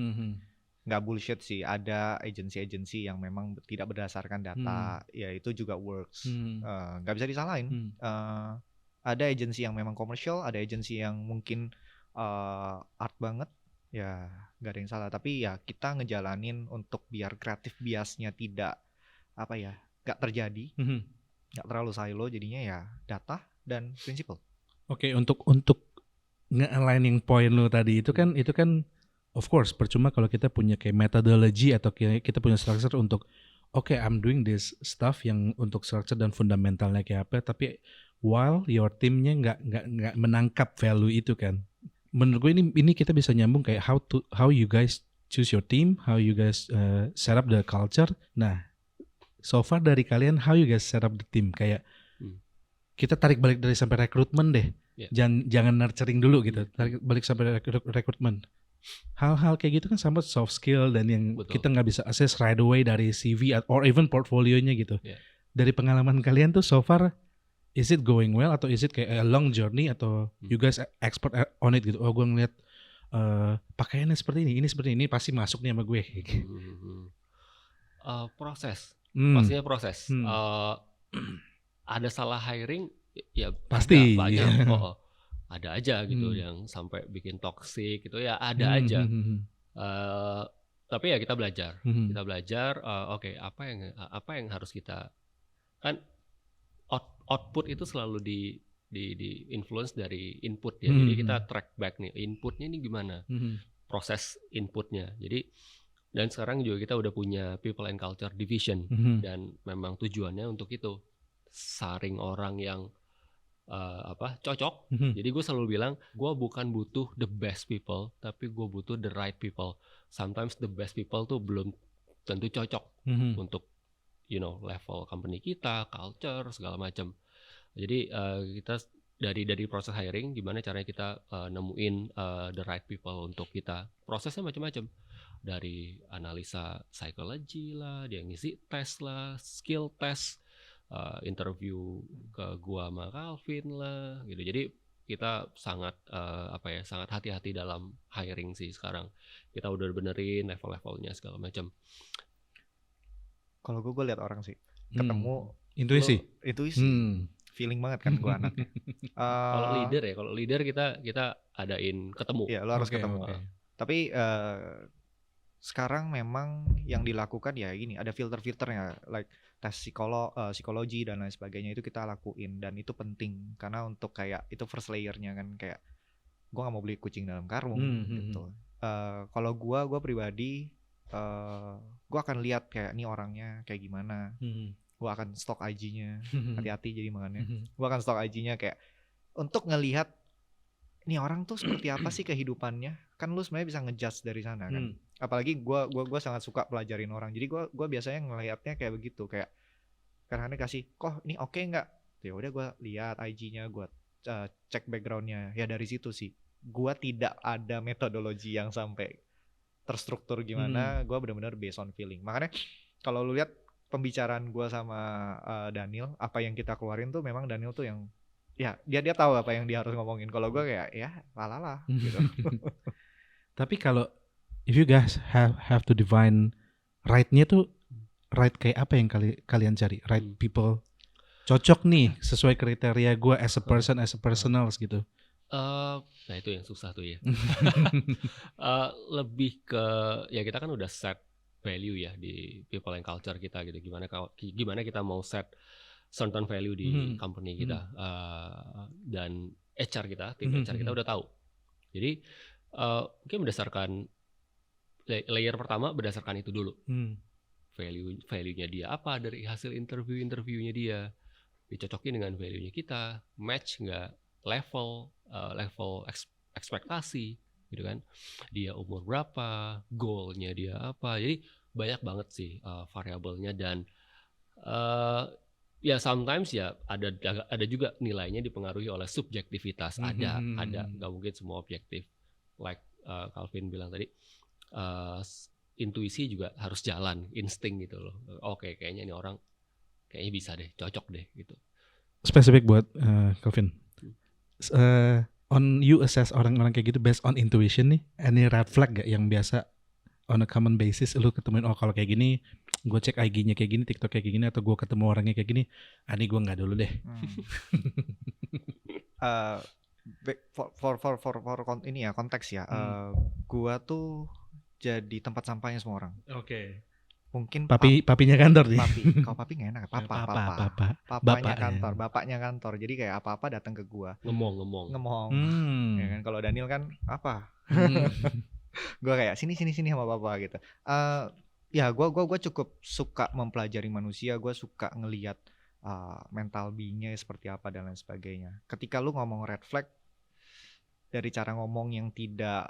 Nggak bullshit sih, ada agensi-agensi yang memang tidak berdasarkan data, ya itu juga works. Nggak bisa disalahin. Ada agensi yang memang komersial, ada agensi yang mungkin art banget, ya nggak ada yang salah. Tapi ya kita ngejalanin untuk biar kreatif biasnya tidak nggak terjadi, nggak terlalu silo, jadinya ya data dan prinsipal. Oke, untuk nge-aligning point lo tadi itu kan of course percuma kalau kita punya kayak methodology atau kita punya structure untuk I'm doing this stuff yang untuk structure dan fundamentalnya kayak apa, tapi while your timnya nggak menangkap value itu kan. Menurut gue ini kita bisa nyambung kayak how you guys choose your team, how you guys set up the culture. Nah, so far dari kalian how you guys set up the team, kayak kita tarik balik dari sampai rekrutmen deh. Jangan nurturing dulu gitu. Tarik balik sampai rekrutmen. Hal-hal kayak gitu kan sama soft skill dan yang kita nggak bisa assess right away dari CV or even portfolionya gitu. Dari pengalaman kalian tuh so far, is it going well atau is it kayak a long journey atau you guys expert on it gitu? Oh gue ngeliat pakaiannya seperti ini pasti masuk nih sama gue. Proses, pastinya proses. Ada salah hiring ya pasti banyak. Ada aja gitu yang sampai bikin toxic gitu ya, ada aja. Tapi ya kita belajar. Kita belajar apa yang harus kita, kan output itu selalu di influence dari input ya. Jadi kita track back nih inputnya ini gimana, proses inputnya. Jadi dan sekarang juga kita udah punya people and culture division dan memang tujuannya untuk itu, saring orang yang cocok. Jadi gue selalu bilang gue bukan butuh the best people, tapi gue butuh the right people. Sometimes the best people tuh belum tentu cocok untuk level company kita, culture segala macam. Jadi kita dari proses hiring, gimana caranya kita nemuin the right people untuk kita. Prosesnya macam-macam, dari analisa psychology lah, dia ngisi tes lah, skill test, interview ke gua sama Calvin lah gitu. Jadi kita sangat sangat hati-hati dalam hiring sih sekarang. Kita udah benerin level-levelnya segala macam. Kalau gue lihat orang sih, ketemu intuisi, feeling banget kan gue anaknya. Kalau leader kita adain ketemu. Iya, lo harus ketemu. Tapi sekarang memang yang dilakukan ya gini, ada filter-filternya, like tes psikologi dan lain sebagainya, itu kita lakuin, dan itu penting karena untuk kayak itu first layernya kan, kayak gue nggak mau beli kucing dalam karung gitu. Kalau gue pribadi, gue akan lihat kayak nih orangnya kayak gimana. Gue akan stok IG-nya, hati-hati jadi makanya. Gue akan stok IG-nya kayak untuk ngelihat nih orang tuh seperti apa sih kehidupannya. Kan lu sebenarnya bisa ngejudge dari sana kan. Apalagi gue sangat suka pelajarin orang. Jadi gue biasanya ngelihatnya kayak begitu, kayak karena kasih, kok ini oke nggak? Ya udah gue lihat IG-nya, gue cek background-nya. Ya dari situ sih. Gue tidak ada metodologi yang sampai terstruktur gimana. Gue benar-benar based on feeling. Makanya kalau lu lihat pembicaraan gue sama Daniel, apa yang kita keluarin tuh memang Daniel tuh yang ya dia tahu apa yang dia harus ngomongin. Kalau gue kayak ya lalalah gitu. Tapi kalau if you guys have to define right-nya tuh right kayak apa yang kalian cari? Right people cocok nih sesuai kriteria gue as a person, as a personals gitu. Nah itu yang susah tuh ya. Lebih ke ya kita kan udah set value ya di people and culture kita gitu. Gimana kita mau set certain value di company kita, dan HR kita, tim HR kita udah tahu. Jadi mungkin berdasarkan layer pertama berdasarkan itu dulu. Value-nya dia apa dari hasil interviewnya dia, dicocokin dengan value-nya kita, match nggak level ekspektasi gitu kan, dia umur berapa, goalnya dia apa. Jadi banyak banget sih variabelnya, dan ya sometimes ya ada juga nilainya dipengaruhi oleh subjektivitas. Ada nggak mungkin semua objektif, like Calvin bilang tadi, intuisi juga harus jalan, insting gitu loh. Oke, kayaknya ini orang kayaknya bisa deh, cocok deh gitu. Spesifik buat Calvin, on you assess orang-orang kayak gitu based on intuition nih, any red flag gak yang biasa on a common basis lu ketemuin, oh kalau kayak gini gue cek IG-nya kayak gini, TikTok kayak gini, atau gue ketemu orangnya kayak gini, ini gue nggak dulu deh. For ini ya konteks ya, gue tuh jadi tempat sampahnya semua orang. Oke. Mungkin papinya kantor nih. Kalau papi nggak enak, papanya Bapak, kantor, bapaknya kantor. Jadi kayak apa-apa datang ke gua. Ngomong. Ya kan, kalau Daniel kan apa? Gua kayak sini sama papa gitu. Ya gua cukup suka mempelajari manusia. Gua suka ngelihat mental being-nya seperti apa dan lain sebagainya. Ketika lu ngomong red flag dari cara ngomong yang tidak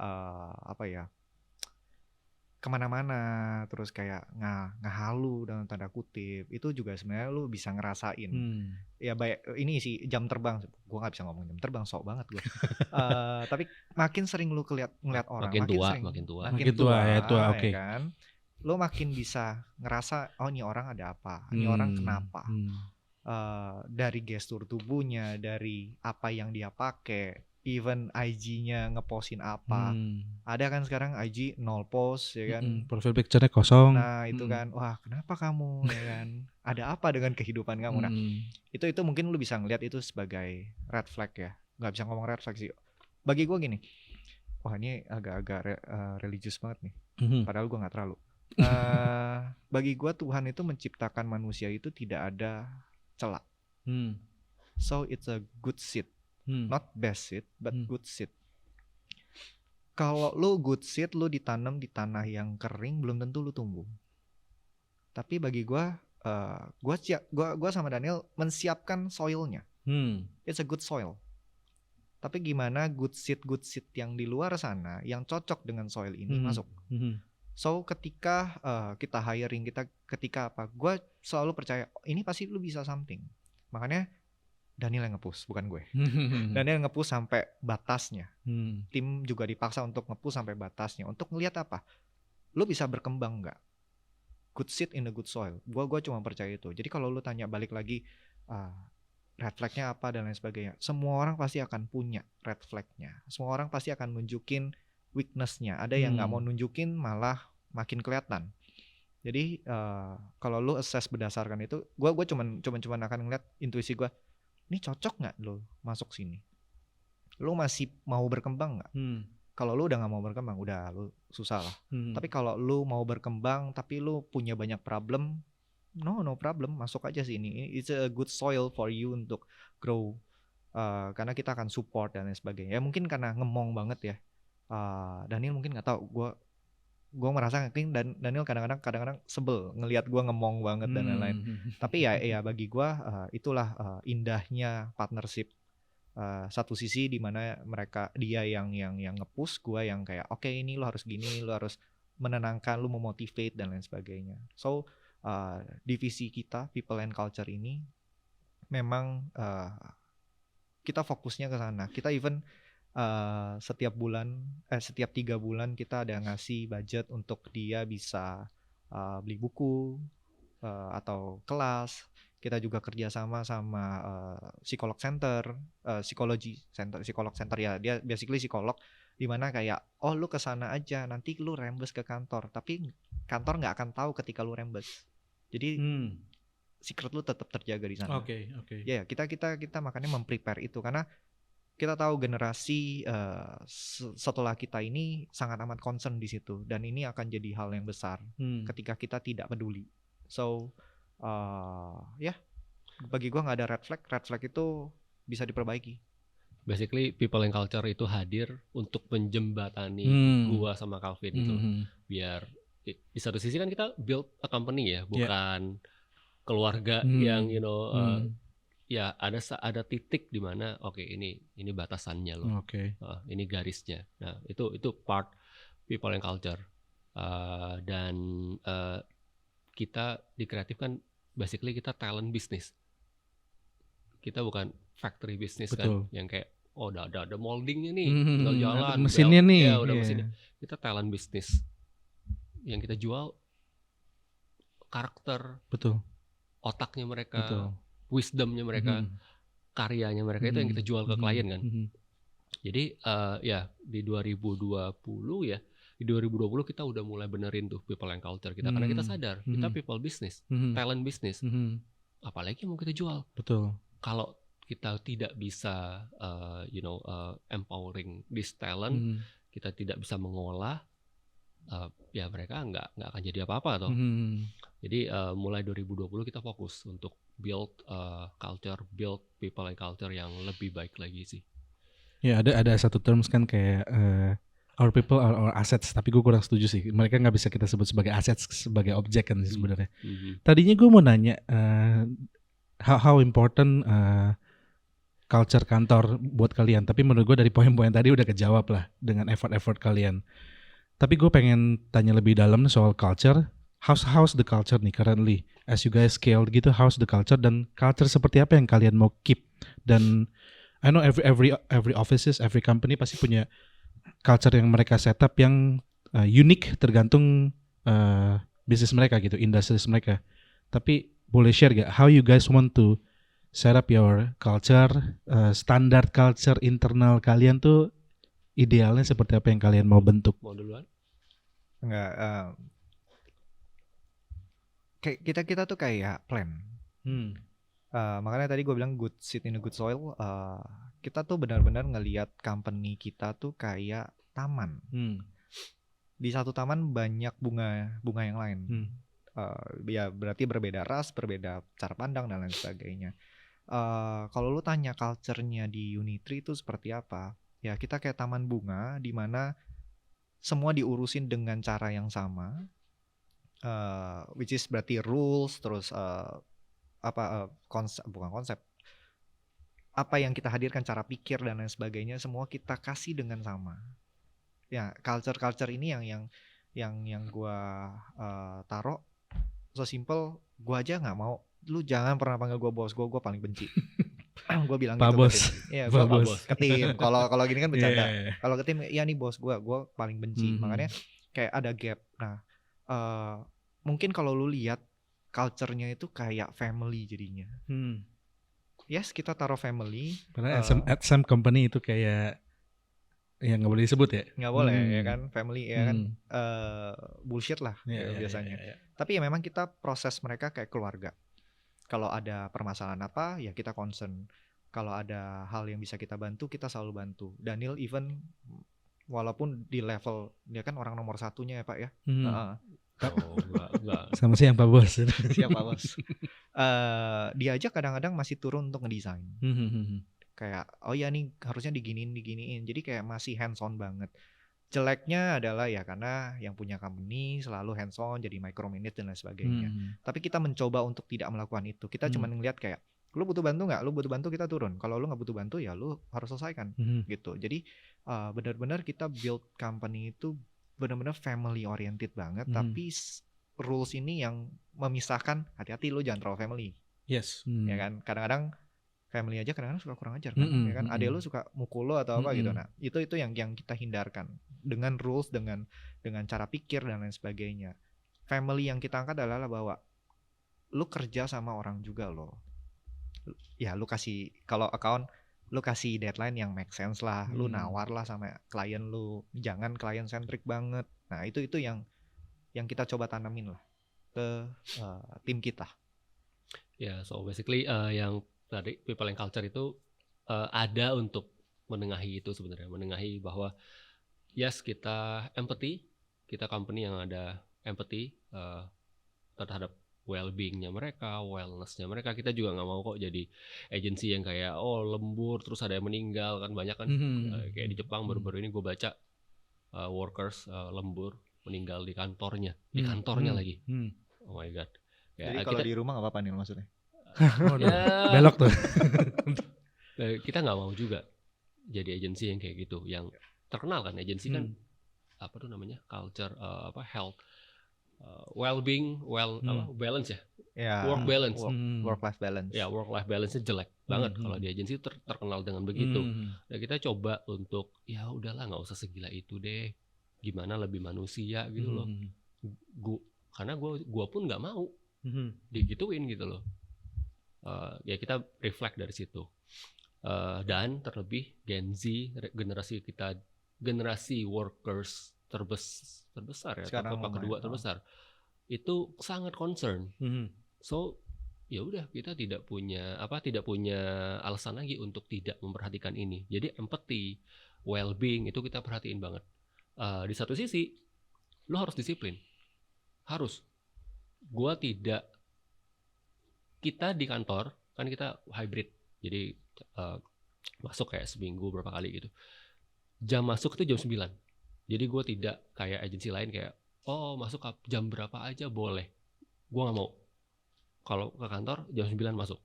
kemana-mana, terus kayak ngahalu dalam tanda kutip, itu juga sebenarnya lu bisa ngerasain. Ya baik, ini sih jam terbang, gue nggak bisa ngomong jam terbang, sok banget gue. Tapi makin sering lu ngeliat orang, makin tua, oke. Kan, lu makin bisa ngerasa, oh ini orang ada apa, ini orang kenapa. Dari gestur tubuhnya, dari apa yang dia pakai, even IG-nya ngepostin apa. Ada kan sekarang IG 0 post ya kan. Profile picture-nya kosong. Nah itu kan, wah kenapa kamu ya kan, ada apa dengan kehidupan kamu. Nah itu mungkin lu bisa ngeliat itu sebagai red flag ya. Gak bisa ngomong red flag sih, bagi gue gini, wah ini agak religius banget nih, padahal gue gak terlalu. Bagi gue Tuhan itu menciptakan manusia itu tidak ada celah. So it's a good seed. Not best seed, but good seed. Kalau lu good seed, lu ditanam di tanah yang kering, belum tentu lu tumbuh. Tapi bagi gua sama Daniel mensiapkan soilnya. It's a good soil. Tapi gimana good seed yang di luar sana yang cocok dengan soil ini masuk. So ketika kita hiring, ketika apa, gua selalu percaya ini pasti lu bisa something. Makanya Daniel yang nge-push, bukan gue. Daniel nge-push sampai batasnya. Tim juga dipaksa untuk nge-push sampai batasnya. Untuk ngelihat apa? Lu bisa berkembang nggak? Good seed in a good soil. Gua cuma percaya itu. Jadi kalau lu tanya balik lagi red flag-nya apa dan lain sebagainya, semua orang pasti akan punya red flag-nya. Semua orang pasti akan nunjukin weakness-nya. Ada yang nggak mau nunjukin malah makin kelihatan. Jadi kalau lu assess berdasarkan itu, gue cuman akan ngeliat intuisi gue, ini cocok nggak lu masuk sini? Lu masih mau berkembang nggak? Kalau lu udah nggak mau berkembang, udah lu susah lah. Tapi kalau lu mau berkembang, tapi lu punya banyak problem, no problem, masuk aja sini. It's a good soil for you untuk grow. Karena kita akan support dan lain sebagainya. Ya mungkin karena ngemong banget ya. Daniel mungkin nggak tahu. Gue merasa dan Daniel kadang-kadang sebel ngelihat gue ngemong banget dan lain-lain. Tapi ya bagi gue itulah indahnya partnership. Satu sisi di mana dia yang nge-push, gue yang kayak oke, ini lo harus gini, lo harus menenangkan, lo memotivate dan lain sebagainya. So divisi kita people and culture ini memang kita fokusnya ke sana. Kita even setiap 3 bulan kita ada ngasih budget untuk dia bisa beli buku atau kelas. Kita juga kerjasama sama psikolog center ya, dia basically psikolog, dimana kayak lu kesana aja, nanti lu rembes ke kantor, tapi kantor nggak akan tahu ketika lu rembes. Jadi secret lu tetap terjaga di sana. Oke. Ya, kita makanya memprepare itu karena kita tahu generasi setelah kita ini sangat amat concern di situ, dan ini akan jadi hal yang besar ketika kita tidak peduli. So bagi gua nggak ada red flag itu bisa diperbaiki. Basically people and culture itu hadir untuk menjembatani gua sama Calvin itu, biar di satu sisi kan kita build a company ya, bukan keluarga yang ya ada titik di mana ini batasannya loh, ini garisnya. Nah itu part people and culture, dan kita di kreatif kan basically kita talent business, kita bukan factory business. Betul. Kan yang kayak udah ada moldingnya nih, tinggal jalan mesinnya nih ya udah mesinnya. Kita talent business yang kita jual karakter, betul, otaknya mereka, betul, wisdomnya mereka, karyanya mereka, itu yang kita jual ke klien kan. Jadi ya di 2020 kita udah mulai benerin tuh people and culture kita, karena kita sadar kita people business, talent business, apalagi mau kita jual. Betul. Kalau kita tidak bisa empowering this talent, kita tidak bisa mengolah, ya mereka nggak akan jadi apa-apa toh. Jadi mulai 2020 kita fokus untuk build culture, build people and culture yang lebih baik lagi sih. Ya ada satu terms kan kayak our people are our assets, tapi gue kurang setuju sih. Mereka nggak bisa kita sebut sebagai assets, sebagai objek kan sih sebenarnya. Tadinya gue mau nanya how important culture kantor buat kalian, tapi menurut gue dari poin-poin tadi udah kejawab lah dengan effort kalian. Tapi gue pengen tanya lebih dalam soal culture. How's the culture nih currently as you guys scale gitu? How's the culture, dan culture seperti apa yang kalian mau keep? Dan I know every offices, every company pasti punya culture yang mereka setup yang unik tergantung bisnis mereka gitu, industries mereka. Tapi boleh share gak how you guys want to set up your culture, standar culture internal kalian tuh idealnya seperti apa yang kalian mau bentuk? Mau duluan? Enggak. Kita tuh kayak plan. Makanya tadi gue bilang good seed in a good soil. Kita tuh benar-benar ngelihat company kita tuh kayak taman. Di satu taman banyak bunga yang lain. Ya berarti berbeda ras, berbeda cara pandang dan lain sebagainya. Kalau lu tanya culture-nya di Unitree itu seperti apa? Ya kita kayak taman bunga di mana semua diurusin dengan cara yang sama. Which is berarti rules, terus konsep apa yang kita hadirkan, cara pikir dan lain sebagainya, semua kita kasih dengan sama. Ya culture ini yang gue taruh so simple. Gue aja nggak mau, lu jangan pernah panggil gue bos, gue paling benci. Gue bilang Pak gitu Bos. ke tim. Iya, Pak gue Bos. ke tim. Kalau gini kan bercanda. Yeah. Kalau ke tim, ya nih bos gue paling benci. Makanya kayak ada gap. Nah, mungkin kalau lu lihat culture-nya itu kayak family jadinya. Yes, kita taruh family. Karena at some company itu kayak yang nggak boleh disebut ya. Nggak boleh ya kan, family ya kan bullshit lah biasanya. Tapi ya memang kita proses mereka kayak keluarga. Kalau ada permasalahan apa, ya kita concern. Kalau ada hal yang bisa kita bantu, kita selalu bantu. Daniel even walaupun di level dia kan orang nomor satunya ya Pak ya. Enggak. Sama siang Pak Bos. Siap Pak Bos. Dia aja kadang-kadang masih turun untuk ngedesain. Kayak oh ya nih harusnya diginiin. Jadi kayak masih hands on banget. Jeleknya adalah ya karena yang punya company selalu hands on, jadi micromanage dan lain sebagainya. Tapi kita mencoba untuk tidak melakukan itu. Kita cuma ngeliat kayak lu butuh bantu nggak? Lu butuh bantu kita turun. Kalau lu nggak butuh bantu ya lu harus selesaikan gitu. Jadi benar-benar kita build company itu benar-benar family oriented banget. Tapi rules ini yang memisahkan, hati-hati lu jangan terlalu family. Yes. Ya kan kadang-kadang family aja kadang-kadang suka kurang ajar kan, ya kan adek lu suka mukul lo atau apa gitu. Nah itu yang kita hindarkan dengan rules, dengan cara pikir dan lain sebagainya. Family yang kita angkat adalah bahwa lu kerja sama orang juga loh. Ya lu kasih, kalau account lu kasih deadline yang make sense lah, lu nawar lah sama klien lu, jangan klien centric banget. Nah itu yang kita coba tanamin lah ke tim kita. Ya, so basically yang tadi people and culture itu ada untuk menengahi itu sebenarnya, menengahi bahwa yes kita empathy, kita company yang ada empathy terhadap well-beingnya mereka, wellnessnya mereka. Kita juga nggak mau kok jadi agency yang kayak lembur terus ada yang meninggal kan, banyak kan kayak di Jepang baru-baru ini gue baca workers lembur meninggal di kantornya lagi. Oh my god. Ya, jadi kalau di rumah nggak apa-apa nih maksudnya? Belok tuh. Kita nggak mau juga jadi agensi yang kayak gitu, yang terkenal kan agensi kan apa tuh namanya culture health, well-being, balance ya, work balance, work-life balance. Ya work-life balance-nya jelek banget kalau di agensi terkenal dengan begitu. Nah kita coba untuk ya udahlah nggak usah segila itu deh, gimana lebih manusia gitu loh. Karena gue pun nggak mau digituin gitu loh. Ya kita reflect dari situ. Dan terlebih Gen Z, generasi kita, generasi workers terbesar ya, atau kedua terbesar, itu sangat concern. So ya udah kita tidak punya alasan lagi untuk tidak memperhatikan ini. Jadi empathy, well-being itu kita perhatiin banget. Di satu sisi lo harus disiplin, harus. Kita di kantor kan kita hybrid, jadi masuk kayak seminggu berapa kali gitu. Jam masuk itu jam 9. Jadi gue tidak kayak agensi lain kayak masuk jam berapa aja boleh. Gue nggak mau. Kalau ke kantor jam 9 masuk.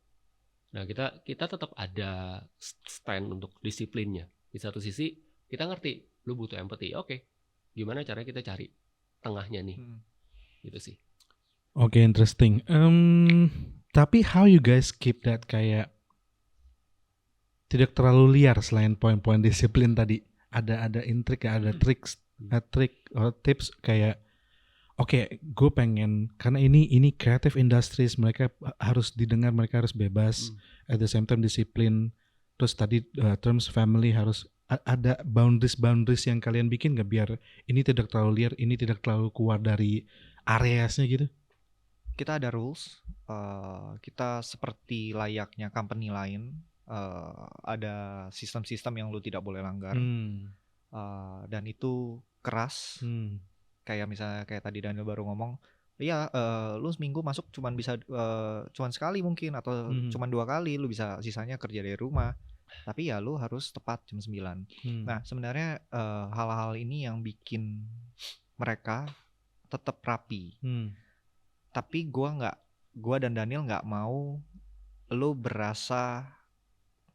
Nah kita tetap ada stand untuk disiplinnya. Di satu sisi kita ngerti lu butuh empathy. Oke. Gimana caranya kita cari tengahnya nih. Gitu sih. Oke, interesting. Tapi how you guys keep that kayak tidak terlalu liar selain poin-poin disiplin tadi? Ada intrik, ada trik atau tips kayak gue pengen, karena ini creative industries, mereka harus didengar, mereka harus bebas, at the same time disiplin. Terus tadi terms family harus ada boundaries yang kalian bikin nggak biar ini tidak terlalu liar, ini tidak terlalu keluar dari areasnya gitu? Kita ada rules, kita seperti layaknya company lain, ada sistem-sistem yang lu tidak boleh langgar, dan itu keras. Kayak misalnya kayak tadi Daniel baru ngomong, iya lu seminggu masuk cuman bisa cuman sekali mungkin atau cuman 2 kali, lu bisa sisanya kerja dari rumah. Tapi ya lu harus tepat jam 9. Nah sebenarnya hal-hal ini yang bikin mereka tetap rapi. Tapi gue dan Daniel nggak mau lu berasa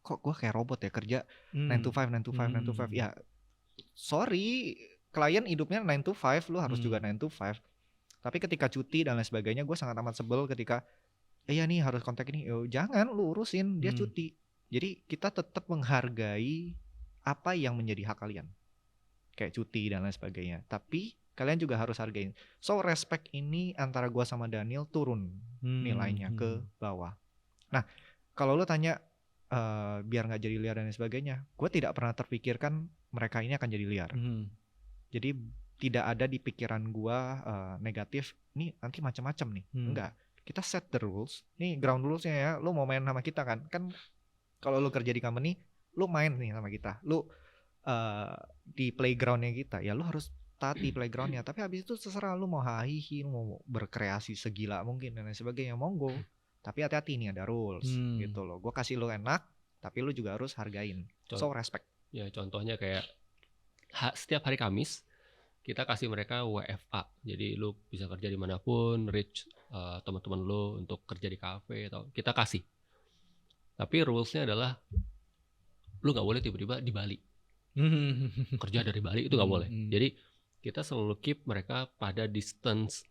kok gue kayak robot ya kerja 9 to 5. Ya sorry, klien hidupnya 9 to 5, lu harus juga 9 to 5. Tapi ketika cuti dan lain sebagainya, gue sangat amat sebel ketika ya nih harus kontak ini, jangan lu urusin, dia cuti. Jadi kita tetap menghargai apa yang menjadi hak kalian, kayak cuti dan lain sebagainya. Tapi kalian juga harus hargain. So respect ini antara gua sama Daniel turun nilainya ke bawah. Nah, kalau lo tanya biar nggak jadi liar dan lain sebagainya, gue tidak pernah terpikirkan mereka ini akan jadi liar. Jadi tidak ada di pikiran gue negatif. Nih nanti macam-macam nih. Enggak. Kita set the rules. Nih ground rulesnya ya. Lo mau main sama kita kan? Kan kalau lo kerja di company, lo main nih sama kita. Lo di playgroundnya kita, ya lo harus taati playgroundnya. Tapi habis itu terserah lo mau hahihi, lo mau berkreasi segila mungkin dan lain sebagainya, monggo. Tapi hati-hati nih ada rules gitu loh. Gue kasih lo enak, tapi lo juga harus hargain. So respect. Ya contohnya kayak setiap hari Kamis kita kasih mereka WFA. Jadi lo bisa kerja dimanapun, reach teman-teman lo untuk kerja di kafe atau kita kasih. Tapi rulesnya adalah lo nggak boleh tiba-tiba di Bali. Kerja dari Bali itu nggak boleh. Jadi kita selalu keep mereka pada distance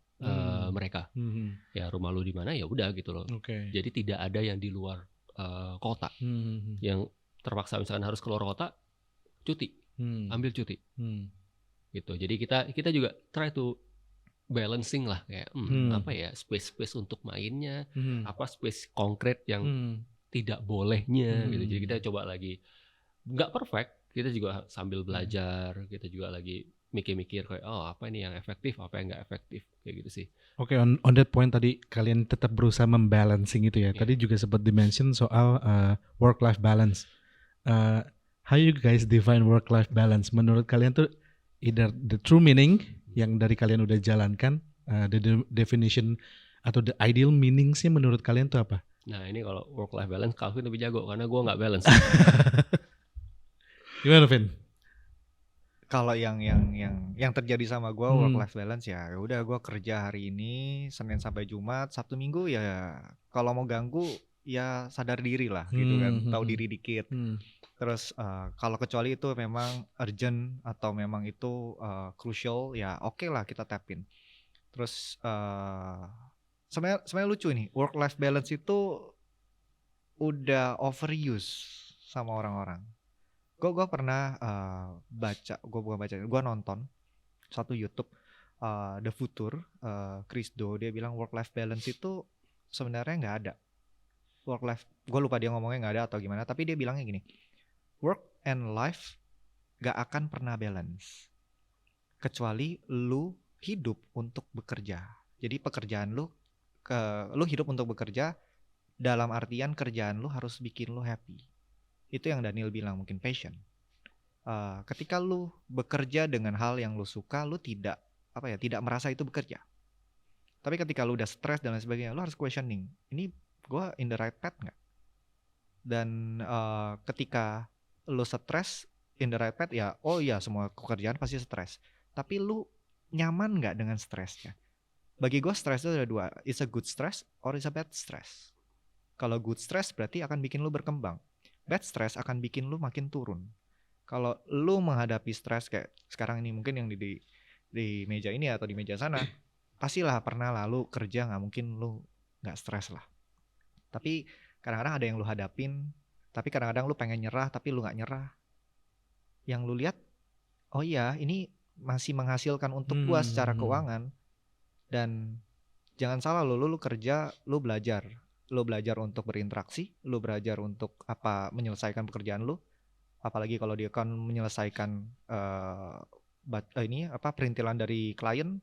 mereka. Ya rumah lu di mana ya udah gitu loh. Jadi tidak ada yang di luar kota. Yang terpaksa misalkan harus keluar kota, cuti, ambil cuti. Gitu. Jadi kita juga try to balancing lah kayak apa ya space untuk mainnya, apa space konkret yang tidak bolehnya gitu. Jadi kita coba lagi nggak perfect, kita juga sambil belajar, kita juga lagi mikir-mikir kayak apa ini yang efektif, apa yang nggak efektif kayak gitu sih. Oke, on that point tadi kalian tetap berusaha membalancing itu ya. Tadi juga sempat dimention soal work-life balance. How you guys define work-life balance? Menurut kalian tuh either the true meaning yang dari kalian udah jalankan, the definition atau the ideal meaning sih menurut kalian tuh apa? Nah ini kalau work-life balance, Calvin lebih jago karena gue nggak balance. Gimana, Vin? Kalau yang terjadi sama gue work life balance ya udah gue kerja hari ini Senin sampai Jumat, Sabtu Minggu ya kalau mau ganggu ya sadar diri lah gitu kan, tahu diri dikit. Terus kalau kecuali itu memang urgent atau memang itu crucial ya oke lah kita tapin. Terus sebenarnya lucu nih, work life balance itu udah overuse sama orang-orang. Gue pernah gue nonton satu YouTube The Future, Chris Do, dia bilang work life balance itu sebenarnya nggak ada. Work life, gue lupa dia ngomongnya nggak ada atau gimana, tapi dia bilangnya gini, work and life nggak akan pernah balance kecuali lu hidup untuk bekerja. Jadi pekerjaan lu hidup untuk bekerja dalam artian kerjaan lu harus bikin lu happy. Itu yang Daniel bilang, mungkin passion. Ketika lu bekerja dengan hal yang lu suka, lu tidak merasa itu bekerja. Tapi ketika lu udah stres dan lain sebagainya, lu harus questioning, ini gue in the right path nggak? Dan ketika lu stres in the right path ya, oh iya semua pekerjaan pasti stres. Tapi lu nyaman nggak dengan stresnya? Bagi gue stres itu ada dua, it's a good stress or it's a bad stress. Kalau good stress berarti akan bikin lu berkembang. Bad stress akan bikin lu makin turun. Kalau lu menghadapi stres kayak sekarang ini, mungkin yang di meja ini atau di meja sana, pastilah pernah lah lu kerja, nggak mungkin lu nggak stres lah. Tapi kadang-kadang ada yang lu hadapin, tapi kadang-kadang lu pengen nyerah tapi lu nggak nyerah. Yang lu lihat, oh iya ini masih menghasilkan untuk gua secara keuangan. Dan jangan salah lu kerja, lu belajar. Lu belajar untuk berinteraksi, lu belajar untuk menyelesaikan pekerjaan lu, apalagi kalau dia kan menyelesaikan perintilan dari klien,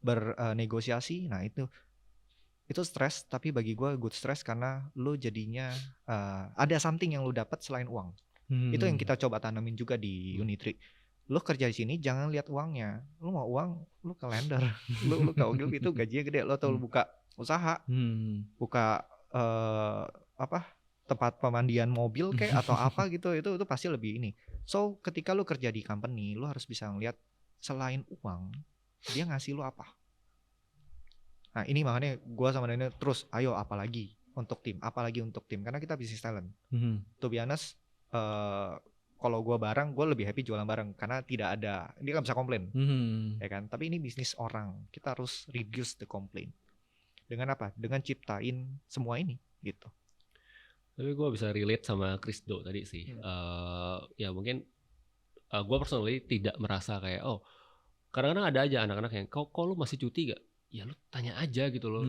bernegosiasi. Nah itu stres, tapi bagi gue good stress karena lu jadinya ada something yang lu dapat selain uang. Itu yang kita coba tanamin juga di Unitree. Lu kerja di sini jangan lihat uangnya. Lu mau uang, lu ke lender. lu kalau itu gajinya gede, lu tuh buka usaha, buka tempat pemandian mobil kayak atau apa gitu, itu pasti lebih ini. So ketika lu kerja di company, lu harus bisa ngeliat selain uang dia ngasih lu apa. Nah ini makanya gue sama Daniel terus ayo apalagi untuk tim karena kita bisnis talent. To be honest, kalau gue barang, gue lebih happy jualan barang karena tidak ada, dia nggak bisa komplain, ya kan. Tapi ini bisnis orang, kita harus reduce the complaint. Dengan apa? Dengan ciptain semua ini gitu. Tapi gue bisa relate sama Krisdo tadi sih. Ya mungkin gue personally tidak merasa kayak kadang-kadang ada aja anak-anak yang kok lu masih cuti gak? Ya lu tanya aja gitu loh.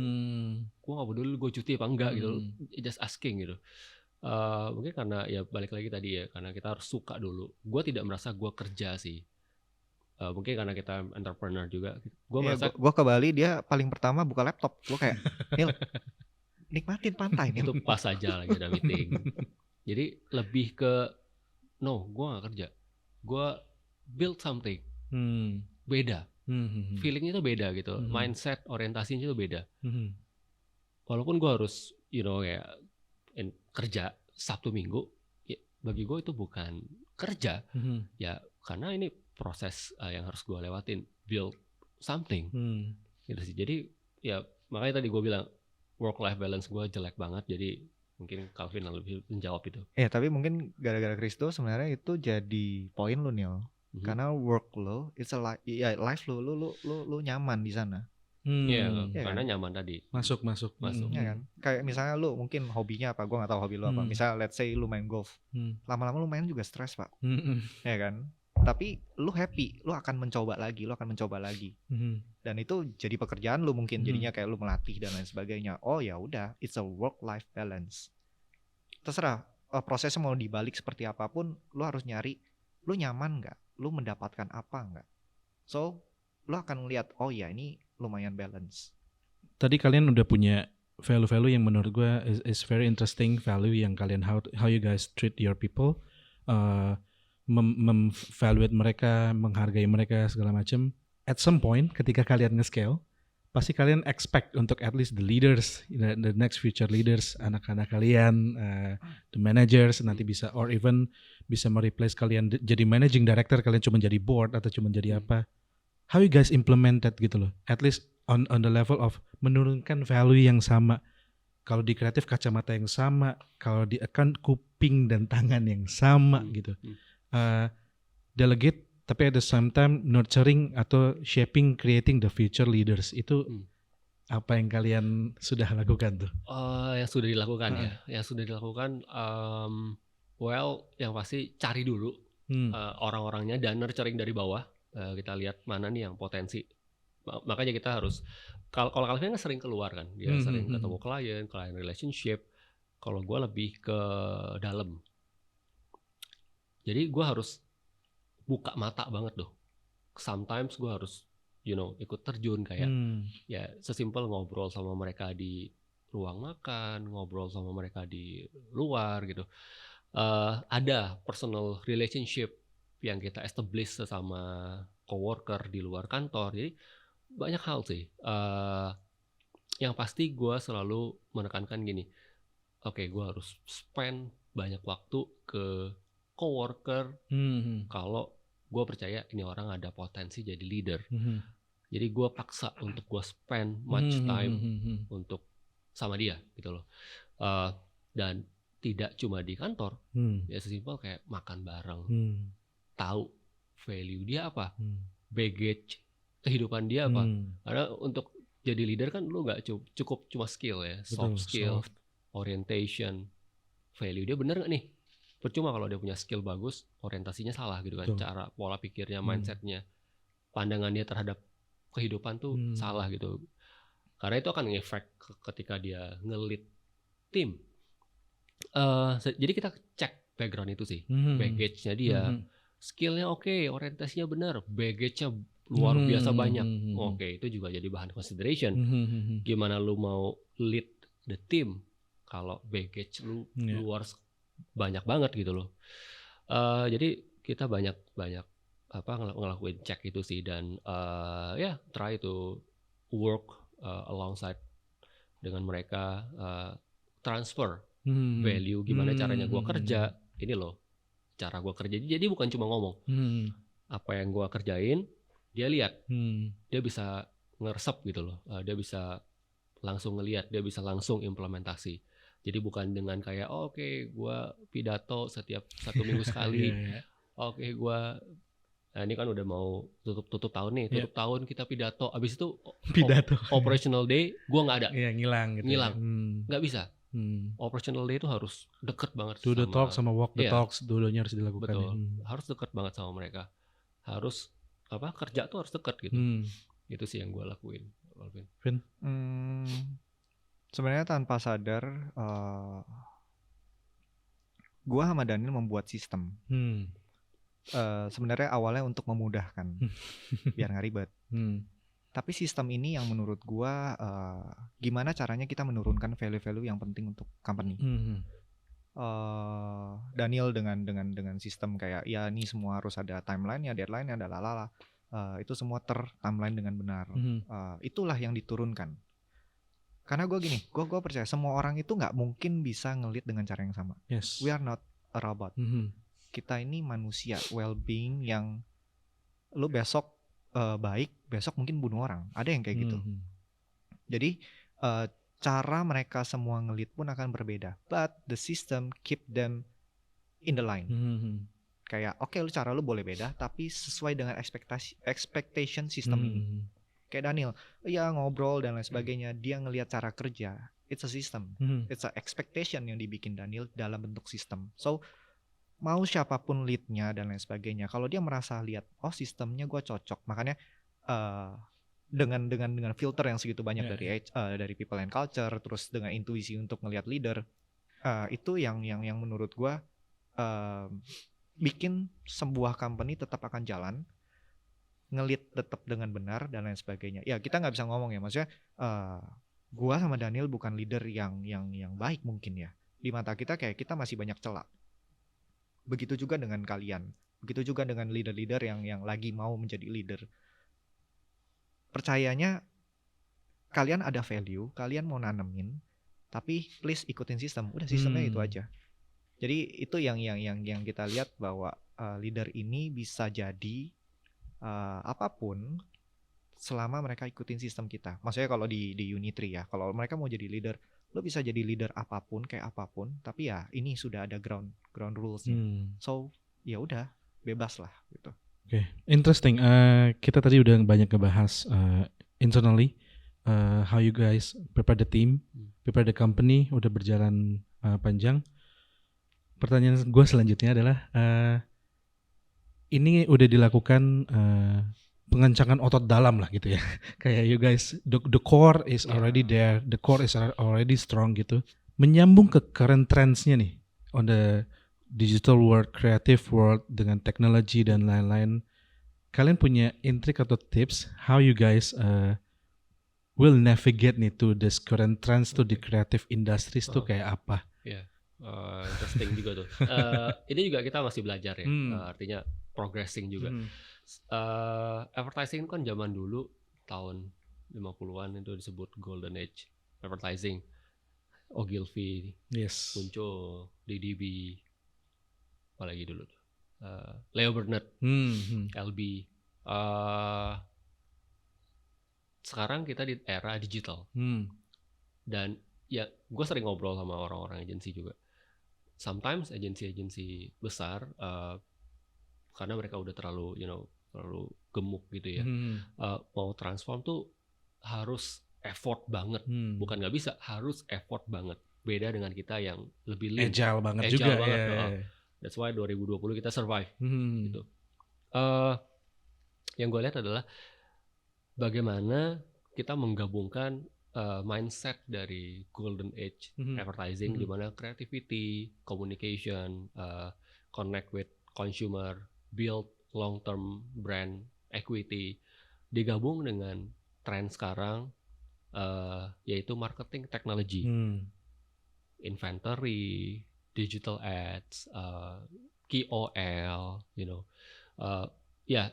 Gue gak peduli gue cuti apa enggak gitu loh. Just asking gitu. Mungkin karena ya balik lagi tadi ya, karena kita harus suka dulu. Gue tidak merasa gue kerja sih. Mungkin karena kita entrepreneur juga. Gue merasa gue ke Bali dia paling pertama buka laptop. Gue kayak Nil, nikmatin pantai Nil. itu pas aja lagi ada meeting. Jadi lebih ke gue gak kerja. Gue build something. Beda. Feelingnya tuh beda gitu. Mindset, orientasinya tuh beda. Walaupun gue harus kayak kerja Sabtu Minggu, ya, bagi gue itu bukan kerja. Ya karena ini proses yang harus gue lewatin, build something. Gitu sih. Jadi ya makanya tadi gue bilang work life balance gue jelek banget. Jadi mungkin Calvin lebih menjawab itu. Tapi mungkin gara-gara Kristo sebenarnya itu jadi poin lu Nil. Karena work lo, it's a life lu nyaman di sana. Karena kan? Nyaman tadi. Masuk. Ya kan? Kayak misalnya lu mungkin hobinya apa, gue nggak tahu hobi lu apa. Misalnya let's say lu main golf, lama-lama lu main juga stres pak, ya kan? Tapi lu happy, lu akan mencoba lagi, dan itu jadi pekerjaan lu mungkin jadinya kayak lu melatih dan lain sebagainya. Oh ya udah, it's a work life balance. Terserah prosesnya mau dibalik seperti apapun, lu harus nyari, lu nyaman nggak? Lu mendapatkan apa enggak? So, lu akan lihat ya ini lumayan balance. Tadi kalian udah punya value-value yang menurut gue is very interesting value yang kalian how you guys treat your people, memvaluate mereka, menghargai mereka segala macam. At some point ketika kalian nge-scale, pasti kalian expect untuk at least the leaders, the next future leaders, anak-anak kalian, the managers nanti bisa, or even bisa mereplace kalian jadi managing director, kalian cuma jadi board atau cuma jadi apa. How you guys implement that gitu loh, at least on the level of menurunkan value yang sama. Kalau di kreatif kacamata yang sama, kalau di account kuping dan tangan yang sama gitu. Delegate tapi at the same time nurturing atau shaping, creating the future leaders. Itu apa yang kalian sudah lakukan tuh? Yang sudah dilakukan ya. Yang sudah dilakukan yang pasti cari dulu orang-orangnya dan nurturing dari bawah. Kita lihat mana nih yang potensi. Makanya kita harus, kalau Calvin kan sering keluar kan, dia sering ketemu klien relationship. Kalau gue lebih ke dalam. Jadi gue harus buka mata banget loh. Sometimes gue harus ikut terjun kayak ya sesimpel ngobrol sama mereka di ruang makan, ngobrol sama mereka di luar gitu. Ada personal relationship yang kita establish sama coworker di luar kantor. Jadi banyak hal sih. Yang pasti gue selalu menekankan gini. Oke, gue harus spend banyak waktu ke coworker kalau gue percaya ini orang ada potensi jadi leader. Jadi gue paksa untuk gue spend much time untuk sama dia gitu loh. Dan tidak cuma di kantor, ya sesimpel kayak makan bareng, tahu value dia apa, baggage kehidupan dia apa. Karena untuk jadi leader kan lu nggak cukup cuma skill ya, soft skill, orientation, value dia bener nggak nih? Percuma kalau dia punya skill bagus, orientasinya salah gitu kan. Cara pola pikirnya, mindsetnya, pandangan dia terhadap kehidupan tuh salah gitu. Karena itu akan ngefek ketika dia nge-lead tim. Jadi kita cek background itu sih, baggage-nya dia, skillnya oke, orientasinya benar, baggage-nya luar biasa banyak. Oke, itu juga jadi bahan consideration. Gimana lu mau lead the team kalau baggage lu luar banyak banget gitu loh. Jadi kita banyak ngelakuin cek itu sih, dan try to work alongside dengan mereka, transfer value, gimana caranya gue kerja, ini loh cara gue kerja. Jadi bukan cuma ngomong, apa yang gue kerjain dia lihat, dia bisa ngeresep gitu loh, dia bisa langsung ngelihat, dia bisa langsung implementasi. Jadi bukan dengan kayak oke, gue pidato setiap 1 minggu sekali. Oke, gue ini kan udah mau tutup tahun nih, tutup tahun kita pidato. Abis itu pidato operational day gue nggak ada. Ngilang gitu. Ngilang, nggak bisa. Operationally itu harus deket banget. Do the talk sama walk the Iya. talks dulunya harus dilakukan. Betul. Harus deket banget sama mereka. Harus kerja tuh harus deket gitu. Itu sih yang gue lakuin. Vin? Sebenarnya tanpa sadar, gue sama Daniel membuat sistem. Sebenarnya awalnya untuk memudahkan, biar nggak ribet. Tapi sistem ini yang menurut gue, gimana caranya kita menurunkan value-value yang penting untuk company. Daniel dengan sistem kayak ya ini semua harus ada timeline-nya, deadline-nya, ada lalala. Itu semua timeline dengan benar. Itulah yang diturunkan. Karena gue gini, gue percaya semua orang itu nggak mungkin bisa ngelit dengan cara yang sama. Yes. We are not a robot. Kita ini manusia, well-being yang lu besok baik, besok mungkin bunuh orang. Ada yang kayak gitu. Jadi cara mereka semua ngelit pun akan berbeda. But the system keep them in the line. Kayak oke, cara lu boleh beda, tapi sesuai dengan expectation sistem ini. Kayak Daniel, ya ngobrol dan lain sebagainya. Dia ngelihat cara kerja. It's a system. It's a expectation yang dibikin Daniel dalam bentuk sistem. So mau siapapun leadnya dan lain sebagainya, kalau dia merasa lihat sistemnya gue cocok, makanya dengan filter yang segitu banyak dari people and culture, terus dengan intuisi untuk ngelihat leader, itu yang menurut gue bikin sebuah company tetap akan jalan, ngelit tetap dengan benar dan lain sebagainya. Ya kita nggak bisa ngomong ya, maksudnya gue sama Daniel bukan leader yang baik mungkin ya, di mata kita kayak kita masih banyak celah. Begitu juga dengan kalian, begitu juga dengan leader-leader yang lagi mau menjadi leader. Percayanya kalian ada value, kalian mau nanemin, tapi please ikutin sistem. Udah sistemnya itu aja. Jadi itu yang kita lihat bahwa leader ini bisa jadi apapun selama mereka ikutin sistem kita. Maksudnya kalau di Unitree ya, kalau mereka mau jadi leader, lo bisa jadi leader apapun, kayak apapun, tapi ya ini sudah ada ground rules-nya. So ya udah bebas lah gitu. Oke, interesting. Kita tadi udah banyak ngebahas internally how you guys prepare the team, prepare the company, udah berjalan panjang. Pertanyaan gue selanjutnya adalah ini udah dilakukan pengencangan otot dalam lah gitu ya. Kayak you guys, the core is already there, the core is already strong gitu. Menyambung ke current trends-nya nih on the digital world, creative world dengan teknologi dan lain-lain. Kalian punya intrik atau tips how you guys will navigate nih to this current trends to the creative industries tuh kayak apa? Yeah. Interesting juga tuh. Ini juga kita masih belajar ya. Artinya progressing juga. Advertising kan zaman dulu tahun 50-an itu disebut golden age advertising. Ogilvy muncul, DDB, apalagi dulu Leo Burnett, LB. Sekarang kita di era digital. Dan ya gue sering ngobrol sama orang-orang agensi juga. Sometimes agensi-agensi besar karena mereka udah terlalu gemuk gitu ya. Mau transform tuh harus effort banget. Bukan nggak bisa, harus effort banget. Beda dengan kita yang lebih lean. Agile banget juga. Banget, That's why 2020 kita survive. Gitu. Yang gue lihat adalah bagaimana kita menggabungkan mindset dari golden age advertising, di mana creativity, communication, connect with consumer, build long term brand equity, digabung dengan tren sekarang, yaitu marketing technology, inventory, digital ads, KOL,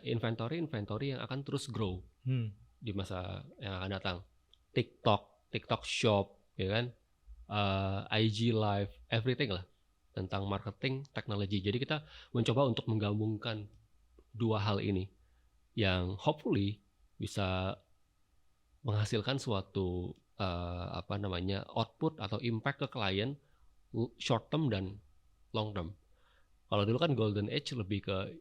inventory yang akan terus grow di masa yang akan datang. TikTok Shop, ya kan, IG Live, everything lah tentang marketing teknologi. Jadi kita mencoba untuk menggabungkan dua hal ini yang hopefully bisa menghasilkan suatu output atau impact ke klien short term dan long term. Kalau dulu kan golden age lebih ke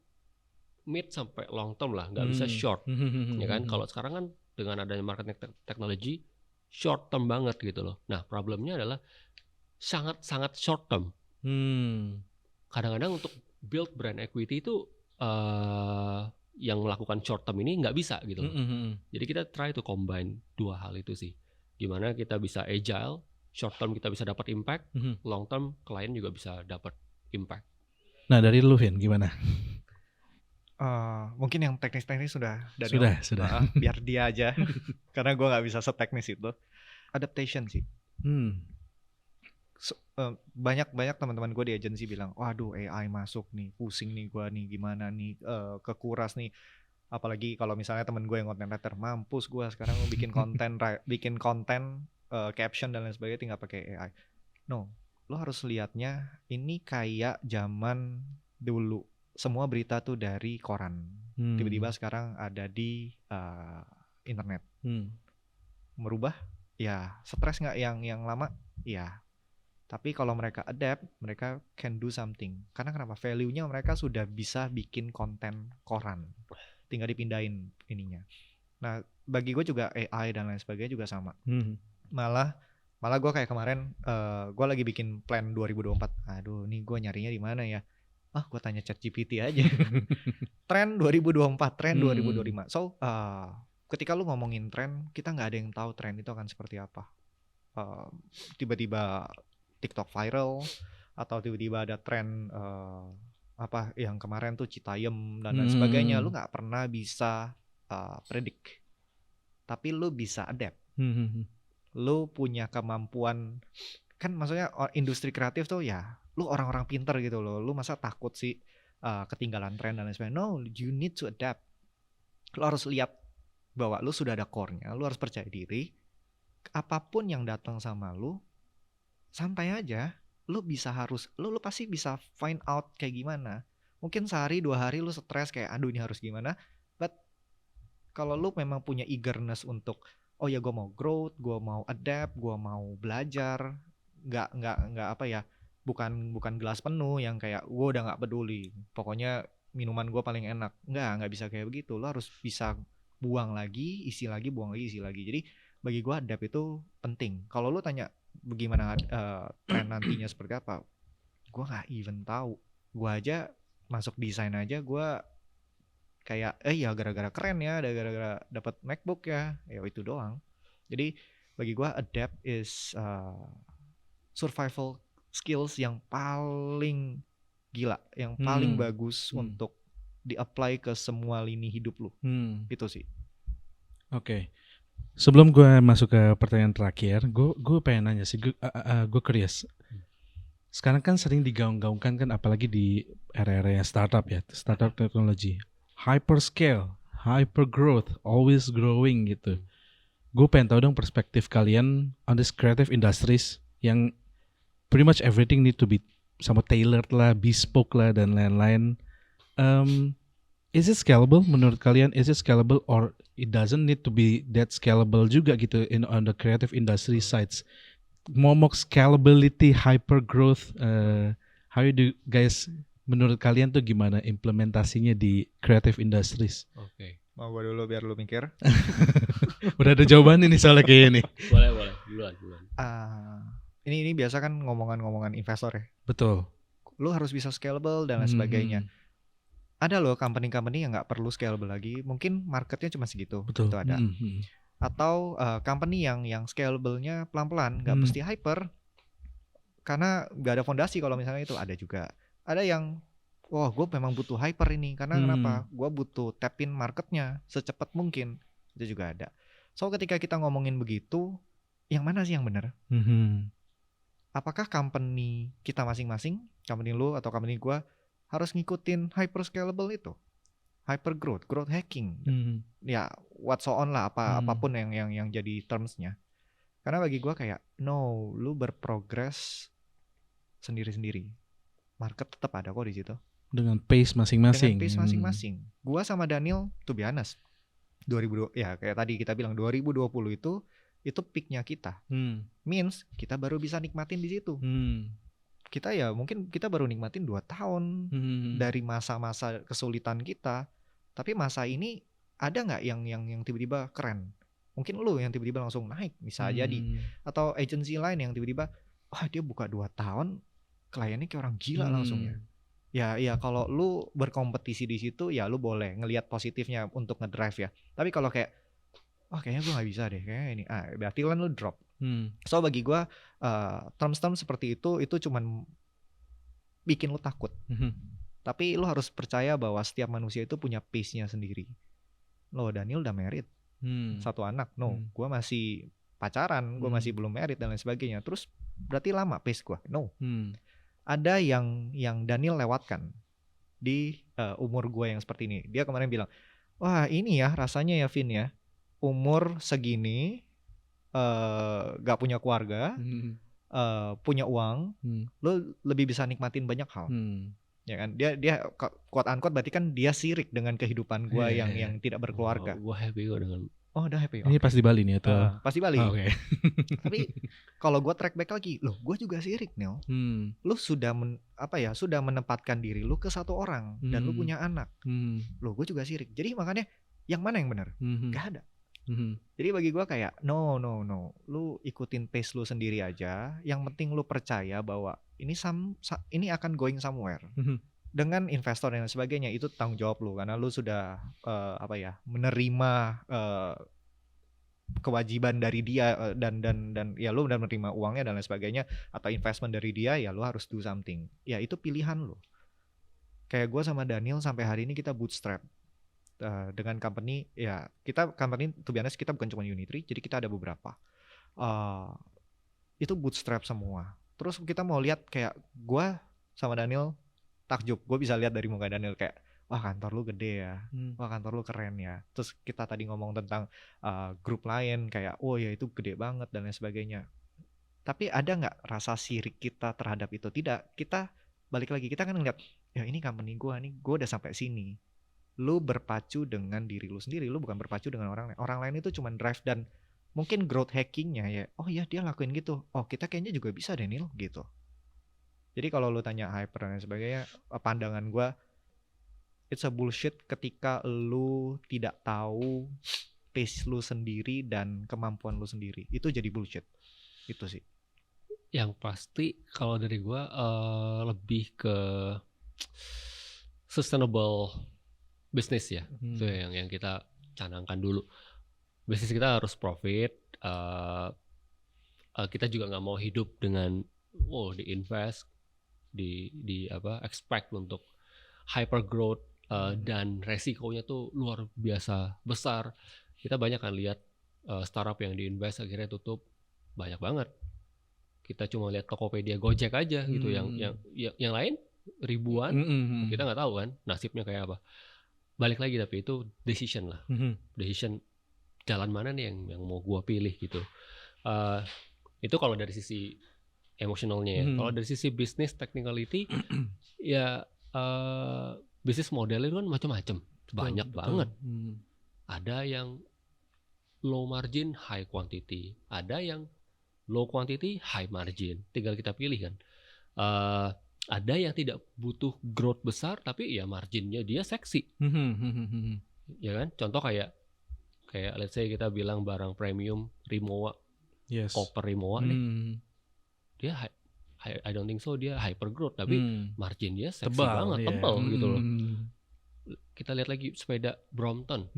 mid sampai long term lah, nggak bisa short, ya kan. Kalau sekarang kan dengan adanya marketing teknologi short term banget gitu loh. Nah problemnya adalah sangat short term. Kadang-kadang untuk build brand equity itu yang melakukan short term ini nggak bisa gitu loh. Jadi kita try to combine dua hal itu sih. Gimana kita bisa agile, short term kita bisa dapat impact, long term klien juga bisa dapat impact. Nah dari lu Vin gimana? Mungkin yang teknis-teknis sudah. Sudah. Biar dia aja. Karena gue nggak bisa seteknis itu. Adaptation sih. Banyak teman-teman gue di agensi bilang, waduh AI masuk nih, pusing nih gue nih, gimana nih, kekuras nih. Apalagi kalau misalnya temen gue yang content writer, mampus gue sekarang bikin konten, caption dan lain sebagainya tinggal pakai AI. No, lo harus lihatnya ini kayak zaman dulu. Semua berita tuh dari koran, tiba-tiba sekarang ada di internet. Merubah, ya stres nggak yang lama? Ya. Tapi kalau mereka adapt, mereka can do something. Karena kenapa? Value-nya mereka sudah bisa bikin konten koran. Tinggal dipindahin ininya. Nah, bagi gue juga AI dan lain sebagainya juga sama. Malah gue kayak kemarin, gue lagi bikin plan 2024. Aduh, nih gue nyarinya di mana ya? Gue tanya ChatGPT aja. Tren 2024, tren 2025. So, ketika lu ngomongin tren, kita nggak ada yang tahu tren itu akan seperti apa. Tiba-tiba TikTok viral atau tiba-tiba ada tren apa yang kemarin tuh Citayam dan lain sebagainya, lu nggak pernah bisa predict, tapi lu bisa adapt. Lu punya kemampuan, kan maksudnya industri kreatif tuh ya lu orang-orang pintar gitu loh, lu masa takut sih ketinggalan tren dan lain sebagainya. No, you need to adapt. Lu harus lihat bahwa lu sudah ada core-nya, lu harus percaya diri, apapun yang datang sama lu santai aja, lu pasti bisa find out kayak gimana. Mungkin sehari 2 hari lu stres kayak aduh ini harus gimana, but kalau lu memang punya eagerness untuk oh ya gue mau growth, gue mau adapt, gue mau belajar, nggak apa ya, bukan gelas penuh yang kayak gue udah nggak peduli, pokoknya minuman gue paling enak, nggak bisa kayak begitu. Lu harus bisa buang lagi, isi lagi, buang lagi, isi lagi. Jadi bagi gue adapt itu penting. Kalau lu tanya bagaimana tren nantinya seperti apa, gue nggak even tahu. Gue aja masuk desain aja gue kayak ya gara-gara keren ya, gara-gara dapat MacBook ya itu doang. Jadi bagi gue adapt is survival skills yang paling gila, yang paling bagus untuk di-apply ke semua lini hidup lu. Itu sih. Oke. Sebelum gue masuk ke pertanyaan terakhir, gue pengen nanya sih, gue curious. Sekarang kan sering digaung-gaungkan kan, apalagi di era-era startup ya, startup teknologi, hyperscale, hypergrowth, always growing gitu. Gue pengen tahu dong perspektif kalian on this creative industries yang pretty much everything need to be sama tailored lah, bespoke lah dan lain-lain. Is it scalable menurut kalian? Is it scalable or it doesn't need to be that scalable juga gitu on the creative industry sides? Momok scalability, hypergrowth, how you do guys? Menurut kalian tuh gimana implementasinya di creative industries? Oke. Mau gue dulu biar lu mikir. Udah ada jawaban ini soalnya kayaknya nih. Boleh. Duluan. Ini biasa kan ngomongan investor ya. Betul. Lu harus bisa scalable dan lain sebagainya. Ada loh company-company yang nggak perlu scalable lagi, mungkin marketnya cuma segitu. Betul. Itu ada. Atau company yang scalable-nya pelan-pelan, nggak mesti hyper, karena nggak ada fondasi. Kalau misalnya itu ada juga. Ada yang, gue memang butuh hyper ini, karena kenapa? Gue butuh tap in marketnya secepat mungkin. Itu juga ada. So ketika kita ngomongin begitu, yang mana sih yang benar? Apakah company kita masing-masing, company lu atau company gue, harus ngikutin hyper scalable itu, hyper growth hacking, ya what so on lah, apapun yang jadi termsnya. Karena bagi gue kayak no, lu berprogres sendiri-sendiri, market tetap ada kok di situ dengan pace masing-masing. Gue sama Daniel, to be honest, 2020 ya kayak tadi kita bilang 2020 itu peaknya kita, means kita baru bisa nikmatin di situ. Kita ya mungkin kita baru nikmatin 2 tahun dari masa-masa kesulitan kita. Tapi masa ini ada nggak yang tiba-tiba keren? Mungkin lu yang tiba-tiba langsung naik bisa jadi. Atau agency lain yang tiba-tiba wah dia buka 2 tahun kliennya kayak orang gila langsung ya. Ya kalau lu berkompetisi di situ ya lu boleh ngelihat positifnya untuk ngedrive ya. Tapi kalau kayak kayaknya gue nggak bisa deh kayaknya ini, berarti kan lu drop. So bagi gue terms seperti itu cuman bikin lu takut. Tapi lu harus percaya bahwa setiap manusia itu punya pace-nya sendiri. Lo Daniel udah married, 1 anak. No, gue masih pacaran, gue masih belum married dan lain sebagainya. Terus berarti lama pace gue? No. Ada yang Daniel lewatkan di umur gue yang seperti ini. Dia kemarin bilang, wah ini ya rasanya ya Vin ya, umur segini gak punya keluarga, punya uang, lo lebih bisa nikmatin banyak hal. Ya kan, dia quote unquote berarti kan dia sirik dengan kehidupan gue yang tidak berkeluarga. Gue happy kok dengan. Udah happy. Ini pas di Bali nih atau? Pas di Bali. Oke. Tapi kalau gue track back lagi, gue juga sirik Neil. Lu sudah sudah menempatkan diri lu ke 1 orang dan lu punya anak. Gue juga sirik. Jadi makanya yang mana yang benar? Gak ada. Jadi bagi gue kayak no, lu ikutin pace lu sendiri aja. Yang penting lu percaya bahwa ini akan going somewhere. Dengan investor dan sebagainya itu tanggung jawab lu karena lu sudah menerima kewajiban dari dia dan ya lu udah menerima uangnya dan lain sebagainya atau investment dari dia, ya lu harus do something. Ya itu pilihan lu. Kayak gue sama Daniel sampai hari ini kita bootstrap. Dengan company, ya kita company to be honest kita bukan cuma Unitree, jadi kita ada beberapa itu bootstrap semua. Terus kita mau lihat kayak gue sama Daniel takjub, gue bisa lihat dari muka Daniel kayak wah kantor lu gede ya, wah kantor lu keren ya. Terus kita tadi ngomong tentang grup lain kayak oh ya itu gede banget dan lain sebagainya. Tapi ada nggak rasa sirik kita terhadap itu? Tidak, kita balik lagi kita kan ngeliat ya ini company gue nih, gue udah sampai sini. Lu berpacu dengan diri lu sendiri, lu bukan berpacu dengan orang lain. Orang lain itu cuma drive dan mungkin growth hackingnya ya, oh ya dia lakuin gitu, oh kita kayaknya juga bisa deh Nil gitu. Jadi kalau lu tanya hyper dan sebagainya, pandangan gue it's a bullshit ketika lu tidak tahu pace lu sendiri dan kemampuan lu sendiri. Itu jadi bullshit. Itu sih. Yang pasti kalau dari gue lebih ke sustainable bisnis ya, itu yang kita canangkan dulu. Bisnis kita harus profit. Kita juga nggak mau hidup dengan diinvest, expect untuk hyper growth dan resikonya tuh luar biasa besar. Kita banyak kan lihat startup yang diinvest akhirnya tutup banyak banget. Kita cuma lihat Tokopedia, Gojek aja gitu, yang lain ribuan. Kita nggak tahu kan nasibnya kayak apa. Balik lagi tapi itu decision lah, decision jalan mana nih yang mau gua pilih gitu. Itu kalau dari sisi emosionalnya ya. Kalau dari sisi bisnis technicality ya bisnis model itu kan macam-macam, banyak banget. Ada yang low margin high quantity, ada yang low quantity high margin. Tinggal kita pilih kan. Ada yang tidak butuh growth besar tapi ya marginnya dia seksi. Ya kan? Contoh kayak let's say kita bilang barang premium Rimowa. Yes. Copper Rimowa nih. Dia I don't think so dia hyper growth tapi margin dia seksi banget, tebal gitu loh. Kita lihat lagi sepeda Brompton.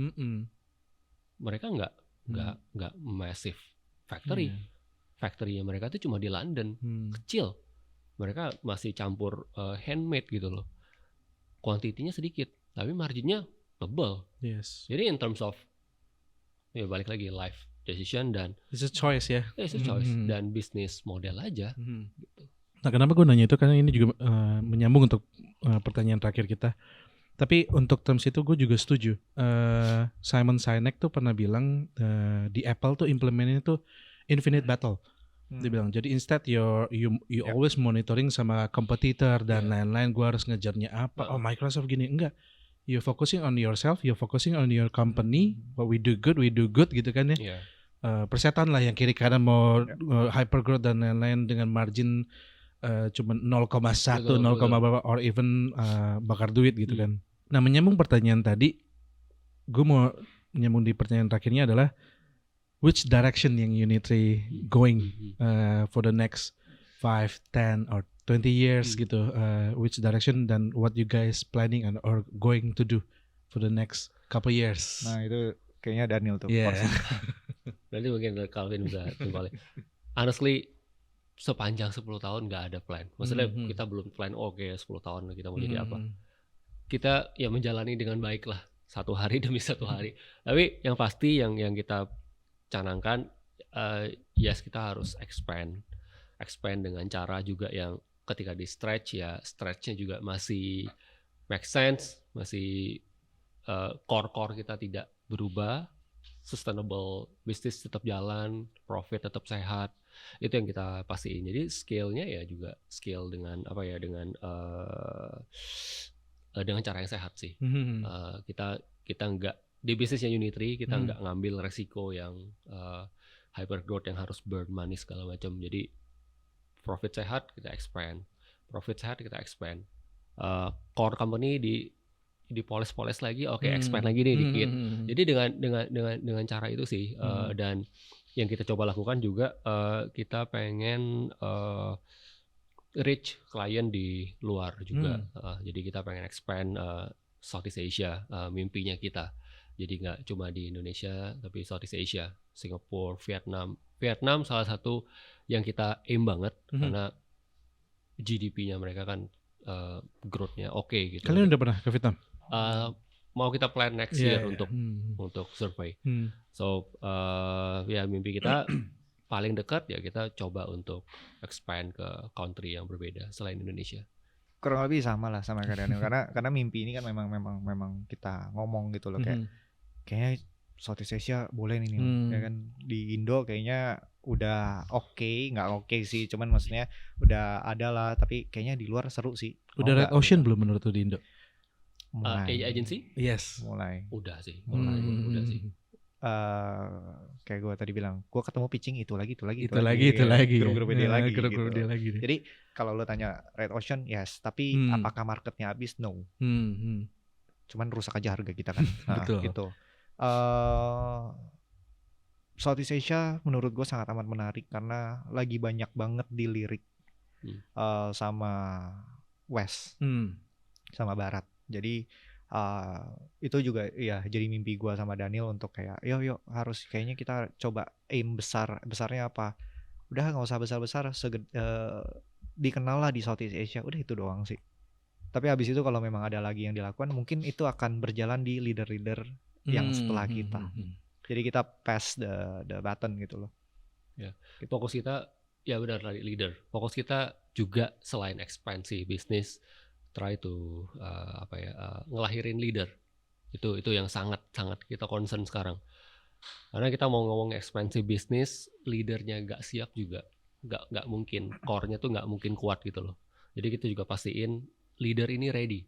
Mereka enggak massive factory. Factory-nya mereka tuh cuma di London, kecil. Mereka masih campur handmade gitu loh. Kuantitinya sedikit, tapi marginnya tebal. Yes. Jadi in terms of ya balik lagi life decision dan it's a choice ya. It's a choice dan bisnis model aja. Gitu. Nah kenapa gue nanya itu karena ini juga menyambung untuk pertanyaan terakhir kita. Tapi untuk terms itu gue juga setuju. Simon Sinek tuh pernah bilang di Apple tuh implementnya tuh infinite battle. Dia bilang jadi instead you always monitoring sama kompetitor dan lain-lain, gue harus ngejarnya apa. Oh Microsoft gini, enggak. You focusing on yourself, you focusing on your company. What we do good gitu kan ya. Persetan lah yang kiri kanan mau hyper growth dan lain-lain dengan margin cuma 0,1, 0, berapa or even bakar duit gitu kan. Nah menyambung pertanyaan tadi, gue mau menyambung di pertanyaan terakhirnya adalah which direction yang Unitree going for the next 5, 10 or 20 years gitu, which direction dan what you guys planning and or going to do for the next couple years? Nah itu kayaknya Daniel tuh. Yeah. Nanti mungkin Calvin bisa timbali. Honestly, sepanjang 10 tahun nggak ada plan. Maksudnya kita belum plan, oke 10 tahun kita mau jadi apa. Kita ya menjalani dengan baik lah, satu hari demi satu hari. Tapi yang pasti yang kita canangkan, yes kita harus expand dengan cara juga yang ketika di stretch ya stretchnya juga masih make sense, masih core kita tidak berubah, sustainable bisnis tetap jalan, profit tetap sehat, itu yang kita pastiin. Jadi scale-nya ya juga scale dengan apa ya, dengan cara yang sehat sih. Kita nggak di bisnisnya Unitree kita nggak ngambil resiko yang hyper growth yang harus burn money segala macam. Jadi profit sehat kita expand, profit sehat kita expand. Core company di poles lagi, oke, expand lagi nih dikit. Jadi dengan cara itu sih, dan yang kita coba lakukan juga kita pengen reach klien di luar juga. Jadi kita pengen expand Southeast Asia, mimpinya kita. Jadi nggak cuma di Indonesia tapi Southeast Asia, Singapura, Vietnam salah satu yang kita aim banget karena GDP-nya mereka kan growth-nya oke gitu. Kalian udah pernah ke Vietnam? Mau kita plan next year untuk survei. So ya mimpi kita paling dekat ya kita coba untuk expand ke country yang berbeda selain Indonesia. Kurang lebih sama lah sama kayak Daniel karena mimpi ini kan memang kita ngomong gitu loh, kayaknya Southeast Asia boleh nih ya kan. Di Indo kayaknya udah nggak oke sih, cuman maksudnya udah ada lah, tapi kayaknya di luar seru sih. Udah Red Ocean belum menurut lu di Indo? AI agency? Yes. Mulai. Udah sih. Udah sih. Kayak gue tadi bilang, gue ketemu pitching itu lagi. Grup-grup dia lagi. Jadi kalau lo tanya Red Ocean, yes. Tapi apakah marketnya habis? No. Cuman rusak aja harga kita kan. Betul. Gitu. Southeast Asia menurut gue sangat amat menarik karena lagi banyak banget dilirik sama West, sama Barat. Jadi itu juga ya jadi mimpi gue sama Daniel untuk kayak yuk harus kayaknya kita coba aim besarnya apa, udah nggak usah besar dikenal lah di Southeast Asia, udah itu doang sih. Tapi habis itu kalau memang ada lagi yang dilakukan mungkin itu akan berjalan di leader yang setelah kita. Jadi kita pass the button gitu loh. Ya, fokus kita ya benar tadi leader. Fokus kita juga selain ekspansi bisnis, try to ngelahirin leader. Itu yang sangat kita concern sekarang. Karena kita mau ngomong ekspansi bisnis, leadernya nggak siap juga nggak mungkin, core-nya tuh nggak mungkin kuat gitu loh. Jadi kita juga pastiin leader ini ready.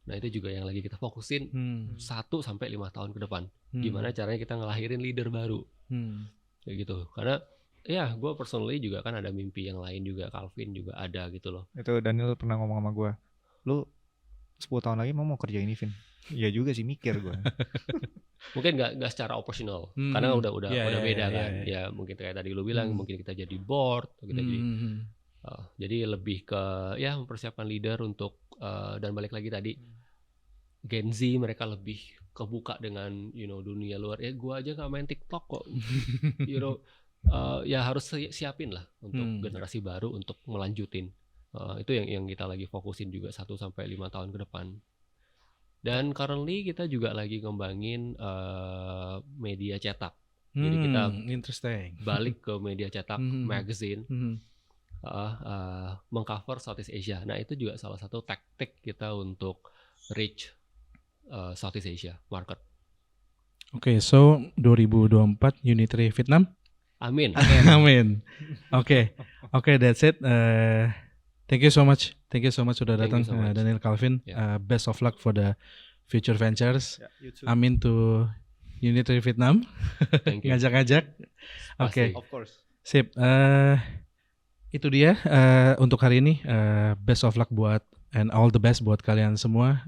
Nah itu juga yang lagi kita fokusin 1-5 tahun ke depan. Gimana caranya kita ngelahirin leader baru, kayak gitu. Karena ya gue personally juga kan ada mimpi yang lain juga, Calvin juga ada gitu loh. Itu Daniel pernah ngomong sama gue, lu 10 tahun lagi mau kerja ini, Vin? Iya juga sih, mikir gue. Mungkin nggak secara operasional, karena udah beda kan. Ya mungkin kayak tadi lu bilang, mungkin kita jadi board, kita jadi lebih ke ya mempersiapkan leader untuk dan balik lagi tadi Gen Z mereka lebih kebuka dengan dunia luar. Ya gue aja nggak main TikTok kok. Ya harus siapin lah untuk generasi baru untuk melanjutin. Itu yang kita lagi fokusin juga 1-5 tahun ke depan. Dan currently kita juga lagi ngembangin media cetak. Jadi kita balik ke media cetak, magazine, mengcover Southeast Asia. Nah itu juga salah satu taktik kita untuk reach Southeast Asia market. Okay, so 2024 Unitree Vietnam. Amin. Okay, that's it. Thank you so much sudah datang, Daniel, Calvin. Best of luck for the future ventures. Amin to Unitree Vietnam. Ngajak-ngajak. Oke. Of course. Sip. Itu dia untuk hari ini. Best of luck buat and all the best buat kalian semua.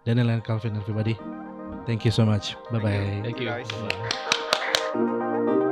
Daniel and Calvin, everybody. Thank you so much. Bye bye. Thank you. Guys. Bye.